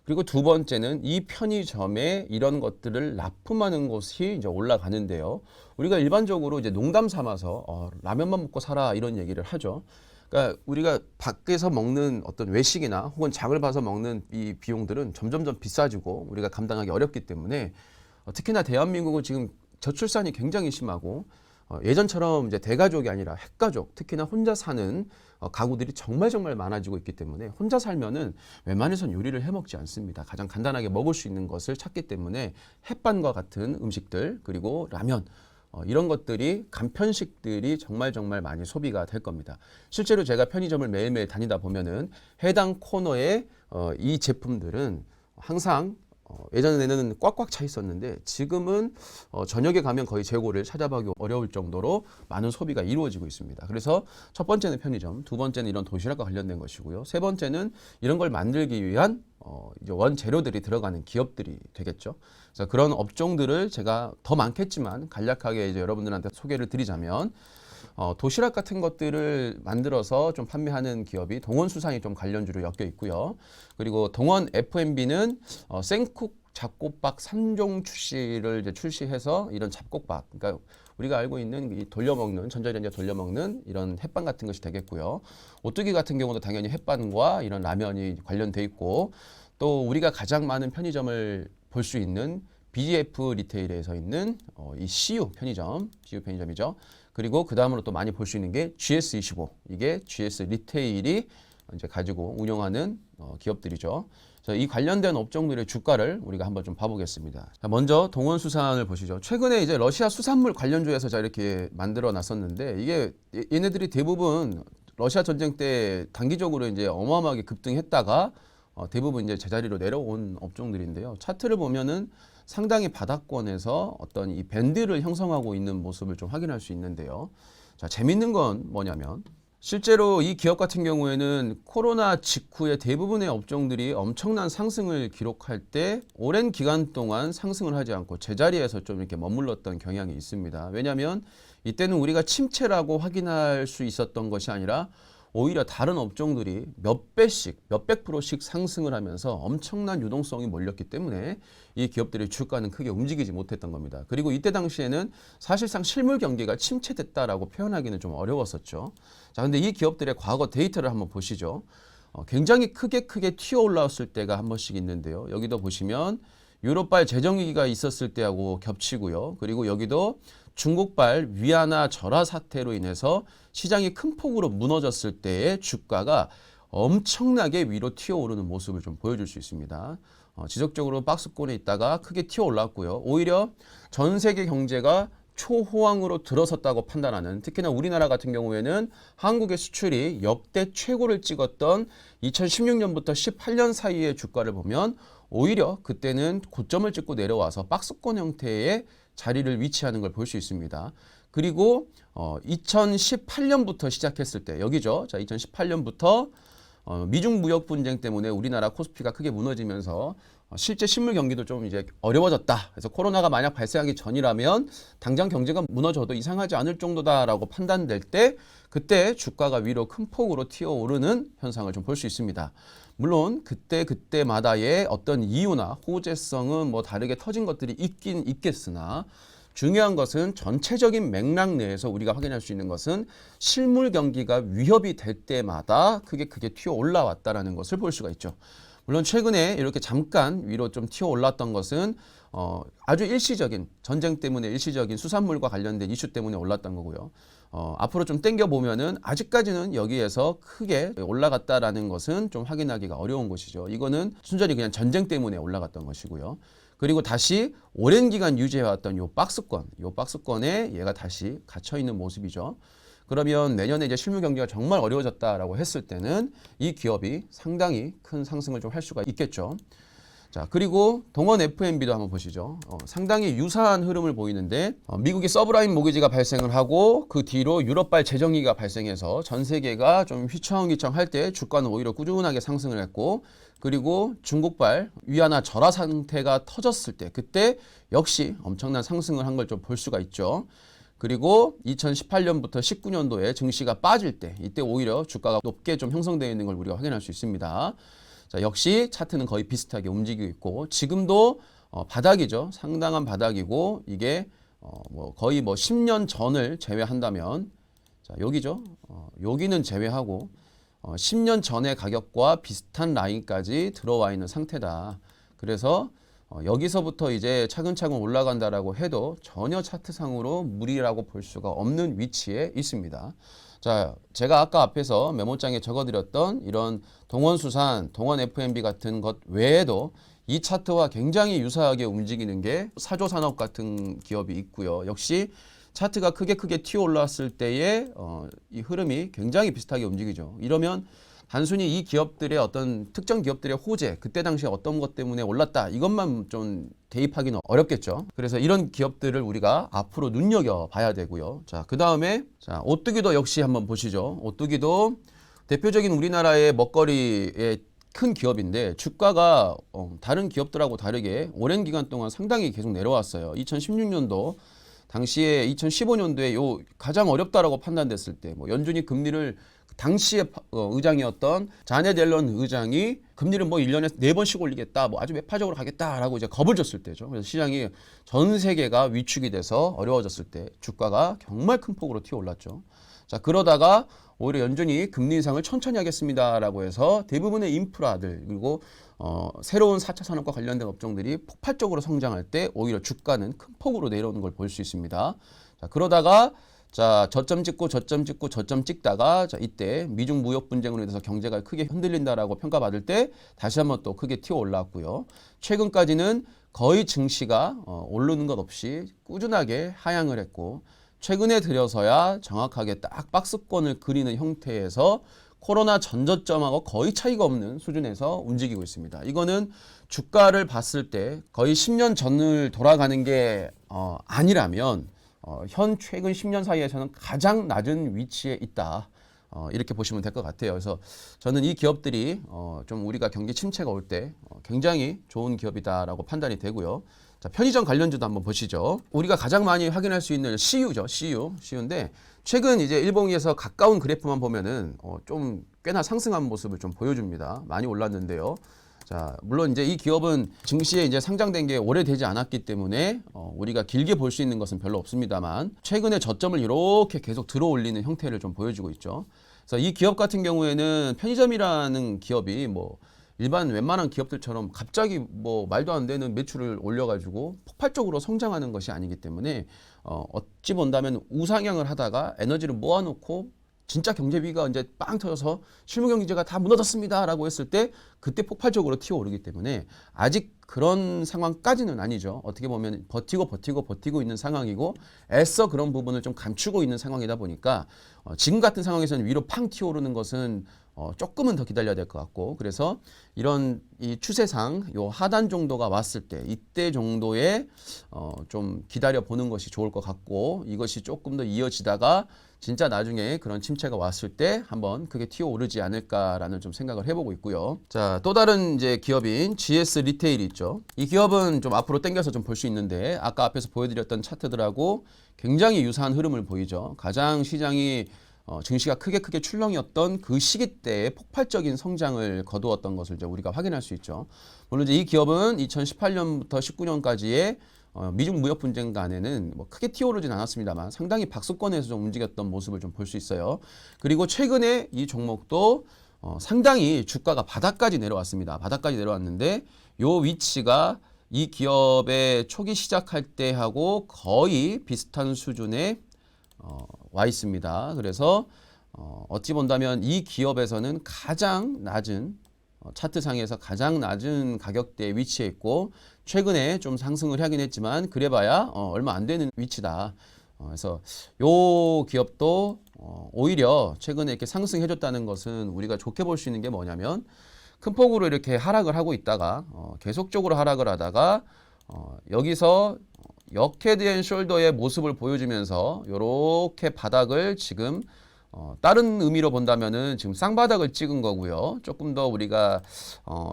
그리고 두 번째는 이 편의점에 이런 것들을 납품하는 곳이 이제 올라가는데요. 우리가 일반적으로 이제 농담 삼아서 라면만 먹고 살아 이런 얘기를 하죠. 그러니까 우리가 밖에서 먹는 어떤 외식이나 혹은 장을 봐서 먹는 이 비용들은 점점점 비싸지고 우리가 감당하기 어렵기 때문에 특히나 대한민국은 지금 저출산이 굉장히 심하고 예전처럼 이제 대가족이 아니라 핵가족, 특히나 혼자 사는 가구들이 정말 많아지고 있기 때문에 혼자 살면은 웬만해선 요리를 해 먹지 않습니다. 가장 간단하게 먹을 수 있는 것을 찾기 때문에 햇반과 같은 음식들 그리고 라면 이런 것들이 간편식들이 정말 많이 소비가 될 겁니다. 실제로 제가 편의점을 매일매일 다니다 보면은 해당 코너에 이 제품들은 항상 예전에는 꽉꽉 차 있었는데 지금은 저녁에 가면 거의 재고를 찾아보기 어려울 정도로 많은 소비가 이루어지고 있습니다. 그래서 첫 번째는 편의점, 두 번째는 이런 도시락과 관련된 것이고요. 세 번째는 이런 걸 만들기 위한 이제 원재료들이 들어가는 기업들이 되겠죠. 그래서 그런 업종들을 제가 더 많겠지만 간략하게 이제 여러분들한테 소개를 드리자면 도시락 같은 것들을 만들어서 좀 판매하는 기업이 동원수산이 좀 관련주로 엮여 있고요. 그리고 동원 F&B는 생쿡 잡곡밥 3종 출시를 이제 출시해서 이런 잡곡밥, 그러니까 우리가 알고 있는 이 돌려먹는 전자레인지에 돌려먹는 이런 햇반 같은 것이 되겠고요. 오뚜기 같은 경우도 당연히 햇반과 이런 라면이 관련돼 있고, 또 우리가 가장 많은 편의점을 볼 수 있는 BGF 리테일에서 있는 이 CU 편의점이죠. 그리고 그 다음으로 또 많이 볼 수 있는 게 GS25, 이게 GS 리테일이 이제 가지고 운영하는 기업들이죠. 이 관련된 업종들의 주가를 우리가 한번 좀 봐보겠습니다. 먼저 동원수산을 보시죠. 최근에 이제 러시아 수산물 관련주에서 자 이렇게 만들어 놨었는데, 이게 얘네들이 대부분 러시아 전쟁 때 단기적으로 이제 어마어마하게 급등했다가 대부분 이제 제자리로 내려온 업종들인데요. 차트를 보면은 상당히 바닥권에서 어떤 이 밴드를 형성하고 있는 모습을 좀 확인할 수 있는데요. 자, 재밌는 건 뭐냐면, 실제로 이 기업 같은 경우에는 코로나 직후에 대부분의 업종들이 엄청난 상승을 기록할 때 오랜 기간 동안 상승을 하지 않고 제자리에서 좀 이렇게 머물렀던 경향이 있습니다. 왜냐하면 이때는 우리가 침체라고 확인할 수 있었던 것이 아니라 오히려 다른 업종들이 몇백 프로씩 상승을 하면서 엄청난 유동성이 몰렸기 때문에 이 기업들의 주가는 크게 움직이지 못했던 겁니다. 그리고 이때 당시에는 사실상 실물 경기가 침체됐다라고 표현하기는 좀 어려웠었죠. 자, 근데 이 기업들의 과거 데이터를 한번 보시죠. 굉장히 크게 튀어 올라왔을 때가 한 번씩 있는데요. 여기도 보시면 유럽발 재정위기가 있었을 때하고 겹치고요. 그리고 여기도 중국발 위안화 절하 사태로 인해서 시장이 큰 폭으로 무너졌을 때의 주가가 엄청나게 위로 튀어오르는 모습을 좀 보여줄 수 있습니다. 지속적으로 박스권에 있다가 크게 튀어 올랐고요. 오히려 전 세계 경제가 초호황으로 들어섰다고 판단하는, 특히나 우리나라 같은 경우에는 한국의 수출이 역대 최고를 찍었던 2016년부터 18년 사이의 주가를 보면 오히려 그때는 고점을 찍고 내려와서 박스권 형태의 자리를 위치하는 걸 볼 수 있습니다. 그리고 2018년부터 시작했을 때 여기죠. 자, 2018년부터 미중 무역 분쟁 때문에 우리나라 코스피가 크게 무너지면서 실제 실물 경기도 좀 이제 어려워졌다. 그래서 코로나가 만약 발생하기 전이라면 당장 경제가 무너져도 이상하지 않을 정도다라고 판단될 때, 그때 주가가 위로 큰 폭으로 튀어오르는 현상을 좀 볼 수 있습니다. 물론 그때마다의 어떤 이유나 호재성은 뭐 다르게 터진 것들이 있긴 있겠으나, 중요한 것은 전체적인 맥락 내에서 우리가 확인할 수 있는 것은 실물 경기가 위협이 될 때마다 크게 튀어 올라왔다라는 것을 볼 수가 있죠. 물론 최근에 이렇게 잠깐 위로 좀 튀어 올랐던 것은 아주 일시적인, 전쟁 때문에 일시적인 수산물과 관련된 이슈 때문에 올랐던 거고요. 앞으로 좀 땡겨 보면은 아직까지는 여기에서 크게 올라갔다라는 것은 좀 확인하기가 어려운 것이죠. 이거는 순전히 그냥 전쟁 때문에 올라갔던 것이고요. 그리고 다시 오랜 기간 유지해왔던 요 박스권에 얘가 다시 갇혀 있는 모습이죠. 그러면 내년에 이제 실물 경기가 정말 어려워졌다라고 했을 때는 이 기업이 상당히 큰 상승을 좀 할 수가 있겠죠. 자, 그리고 동원 F&B도 한번 보시죠. 상당히 유사한 흐름을 보이는데, 미국이 서브라임 모기지가 발생을 하고 그 뒤로 유럽발 재정위기가 발생해서 전 세계가 좀 휘청휘청할 때 주가는 오히려 꾸준하게 상승을 했고, 그리고 중국발 위안화 절하 상태가 터졌을 때 그때 역시 엄청난 상승을 한 걸 좀 볼 수가 있죠. 그리고 2018년부터 19년도에 증시가 빠질 때, 이때 오히려 주가가 높게 좀 형성되어 있는 걸 우리가 확인할 수 있습니다. 자, 역시 차트는 거의 비슷하게 움직이고 있고, 지금도 바닥이죠. 상당한 바닥이고, 이게 거의 10년 전을 제외한다면, 자, 여기죠. 여기는 제외하고 10년 전의 가격과 비슷한 라인까지 들어와 있는 상태다. 그래서 여기서부터 이제 차근차근 올라간다라고 해도 전혀 차트상으로 무리라고 볼 수가 없는 위치에 있습니다. 자, 제가 아까 앞에서 메모장에 적어드렸던 이런 동원수산, 동원 F&B 같은 것 외에도 이 차트와 굉장히 유사하게 움직이는 게 사조산업 같은 기업이 있고요. 역시 차트가 크게 튀어 올랐을 때의 이 흐름이 굉장히 비슷하게 움직이죠. 이러면 단순히 이 기업들의 어떤 특정 기업들의 호재, 그때 당시에 어떤 것 때문에 올랐다, 이것만 좀 대입하기는 어렵겠죠. 그래서 이런 기업들을 우리가 앞으로 눈여겨봐야 되고요. 자, 그 다음에 오뚜기도 역시 한번 보시죠. 오뚜기도 대표적인 우리나라의 먹거리의 큰 기업인데 주가가 다른 기업들하고 다르게 오랜 기간 동안 상당히 계속 내려왔어요. 2016년도 당시에 2015년도에 요 가장 어렵다라고 판단됐을 때 뭐 연준이 금리를 당시에 의장이었던 자넷 옐런 의장이 금리를 뭐 1년에 4번씩 올리겠다, 뭐 아주 매파적으로 가겠다라고 이제 겁을 줬을 때죠. 그래서 시장이 전 세계가 위축이 돼서 어려워졌을 때 주가가 정말 큰 폭으로 튀어올랐죠. 자, 그러다가 오히려 연준이 금리 인상을 천천히 하겠습니다라고 해서 대부분의 인프라들 그리고 새로운 4차 산업과 관련된 업종들이 폭발적으로 성장할 때 오히려 주가는 큰 폭으로 내려오는 걸 볼 수 있습니다. 자, 그러다가 자, 저점 찍다가 자, 이때 미중 무역 분쟁으로 인해서 경제가 크게 흔들린다라고 평가받을 때 다시 한번 또 크게 튀어 올랐고요. 최근까지는 거의 증시가 오르는 것 없이 꾸준하게 하향을 했고 최근에 들여서야 정확하게 딱 박스권을 그리는 형태에서 코로나 전저점하고 거의 차이가 없는 수준에서 움직이고 있습니다. 이거는 주가를 봤을 때 거의 10년 전을 돌아가는 게 아니라면 현 최근 10년 사이에서는 가장 낮은 위치에 있다. 이렇게 보시면 될 것 같아요. 그래서 저는 이 기업들이 좀 우리가 경기 침체가 올 때 굉장히 좋은 기업이다라고 판단이 되고요. 자, 편의점 관련주도 한번 보시죠. 우리가 가장 많이 확인할 수 있는 CU죠. CU인데 최근 이제 일봉에서 가까운 그래프만 보면은 좀 꽤나 상승한 모습을 좀 보여줍니다. 많이 올랐는데요. 자, 물론 이제 이 기업은 증시에 이제 상장된 게 오래되지 않았기 때문에 우리가 길게 볼 수 있는 것은 별로 없습니다만 최근에 저점을 이렇게 계속 들어 올리는 형태를 좀 보여주고 있죠. 그래서 이 기업 같은 경우에는 편의점이라는 기업이 뭐 일반 웬만한 기업들처럼 갑자기 뭐 말도 안 되는 매출을 올려가지고 폭발적으로 성장하는 것이 아니기 때문에 어찌 본다면 우상향을 하다가 에너지를 모아놓고 진짜 경제위기가 이제 빵 터져서 실무 경제가 다 무너졌습니다라고 했을 때 그때 폭발적으로 튀어오르기 때문에 아직 그런 상황까지는 아니죠. 어떻게 보면 버티고 있는 상황이고 애써 그런 부분을 좀 감추고 있는 상황이다 보니까 지금 같은 상황에서는 위로 팡 튀어오르는 것은 조금은 더 기다려야 될 것 같고 그래서 이런 이 추세상 요 하단 정도가 왔을 때 이때 정도에 좀 기다려 보는 것이 좋을 것 같고 이것이 조금 더 이어지다가 진짜 나중에 그런 침체가 왔을 때 한번 크게 튀어오르지 않을까라는 좀 생각을 해보고 있고요. 자, 또 다른 이제 기업인 GS 리테일이 있죠. 이 기업은 좀 앞으로 당겨서 좀 볼 수 있는데 아까 앞에서 보여드렸던 차트들하고 굉장히 유사한 흐름을 보이죠. 가장 시장이 증시가 크게 출렁이었던 그 시기 때에 폭발적인 성장을 거두었던 것을 이제 우리가 확인할 수 있죠. 물론 이제 이 기업은 2018년부터 19년까지의 미중 무역 분쟁 간에는 뭐 크게 튀어오르진 않았습니다만 상당히 박스권에서 좀 움직였던 모습을 좀 볼 수 있어요. 그리고 최근에 이 종목도 상당히 주가가 바닥까지 내려왔습니다. 바닥까지 내려왔는데 요 위치가 이 기업의 초기 시작할 때하고 거의 비슷한 수준에 와 있습니다. 그래서 어찌 본다면 이 기업에서는 가장 낮은 차트상에서 가장 낮은 가격대에 위치해 있고 최근에 좀 상승을 하긴 했지만 그래봐야 얼마 안 되는 위치다. 그래서 요 기업도 오히려 최근에 이렇게 상승해줬다는 것은 우리가 좋게 볼 수 있는 게 뭐냐면 큰 폭으로 이렇게 하락을 하고 있다가 계속적으로 하락을 하다가 여기서 역헤드 앤 숄더의 모습을 보여주면서 이렇게 바닥을 지금 다른 의미로 본다면은 지금 쌍바닥을 찍은 거고요. 조금 더 우리가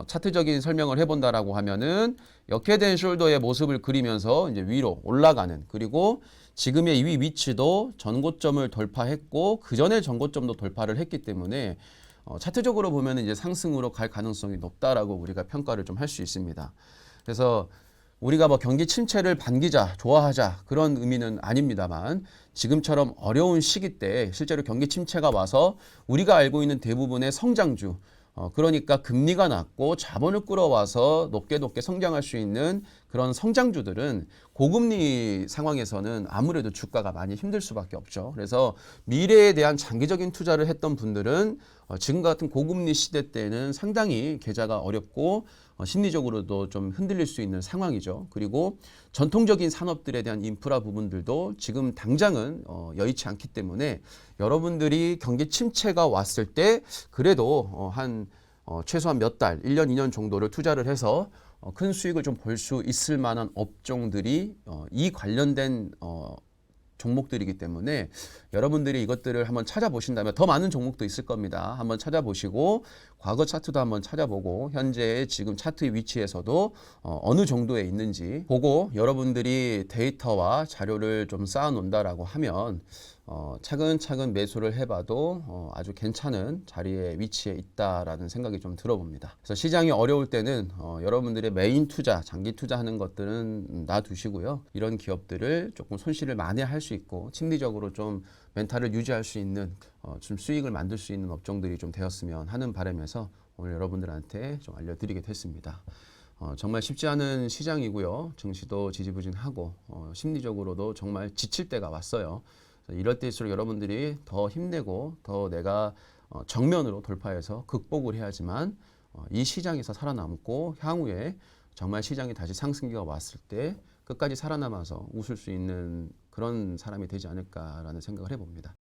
차트적인 설명을 해본다라고 하면은 역헤드 앤 숄더의 모습을 그리면서 이제 위로 올라가는 그리고 지금의 이 위치도 전고점을 돌파했고 그 전에 전고점도 돌파를 했기 때문에 차트적으로 보면 이제 상승으로 갈 가능성이 높다라고 우리가 평가를 좀 할 수 있습니다. 그래서 우리가 뭐 경기 침체를 반기자, 좋아하자 그런 의미는 아닙니다만 지금처럼 어려운 시기 때 실제로 경기 침체가 와서 우리가 알고 있는 대부분의 성장주 그러니까 금리가 낮고 자본을 끌어와서 높게 성장할 수 있는 그런 성장주들은 고금리 상황에서는 아무래도 주가가 많이 힘들 수밖에 없죠. 그래서 미래에 대한 장기적인 투자를 했던 분들은 지금 같은 고금리 시대 때는 상당히 계좌가 어렵고 심리적으로도 좀 흔들릴 수 있는 상황이죠. 그리고 전통적인 산업들에 대한 인프라 부분들도 지금 당장은 여의치 않기 때문에 여러분들이 경기 침체가 왔을 때 그래도 최소한 몇 달, 1년, 2년 정도를 투자를 해서 큰 수익을 좀 볼 수 있을 만한 업종들이 이 관련된 종목들이기 때문에 여러분들이 이것들을 한번 찾아보신다면 더 많은 종목도 있을 겁니다. 한번 찾아보시고 과거 차트도 한번 찾아보고 현재 지금 차트의 위치에서도 어느 정도에 있는지 보고 여러분들이 데이터와 자료를 좀 쌓아놓는다라고 하면 차근차근 매수를 해봐도 아주 괜찮은 자리에 위치해 있다라는 생각이 좀 들어봅니다. 그래서 시장이 어려울 때는 여러분들의 메인 투자, 장기 투자하는 것들은 놔두시고요. 이런 기업들을 조금 손실을 만회할 수 있고 심리적으로 좀 멘탈을 유지할 수 있는 좀 수익을 만들 수 있는 업종들이 좀 되었으면 하는 바람에서 오늘 여러분들한테 좀 알려드리게 됐습니다. 정말 쉽지 않은 시장이고요. 증시도 지지부진하고 심리적으로도 정말 지칠 때가 왔어요. 이럴 때일수록 여러분들이 더 힘내고 더 내가 정면으로 돌파해서 극복을 해야지만 이 시장에서 살아남고 향후에 정말 시장이 다시 상승기가 왔을 때 끝까지 살아남아서 웃을 수 있는 그런 사람이 되지 않을까라는 생각을 해봅니다.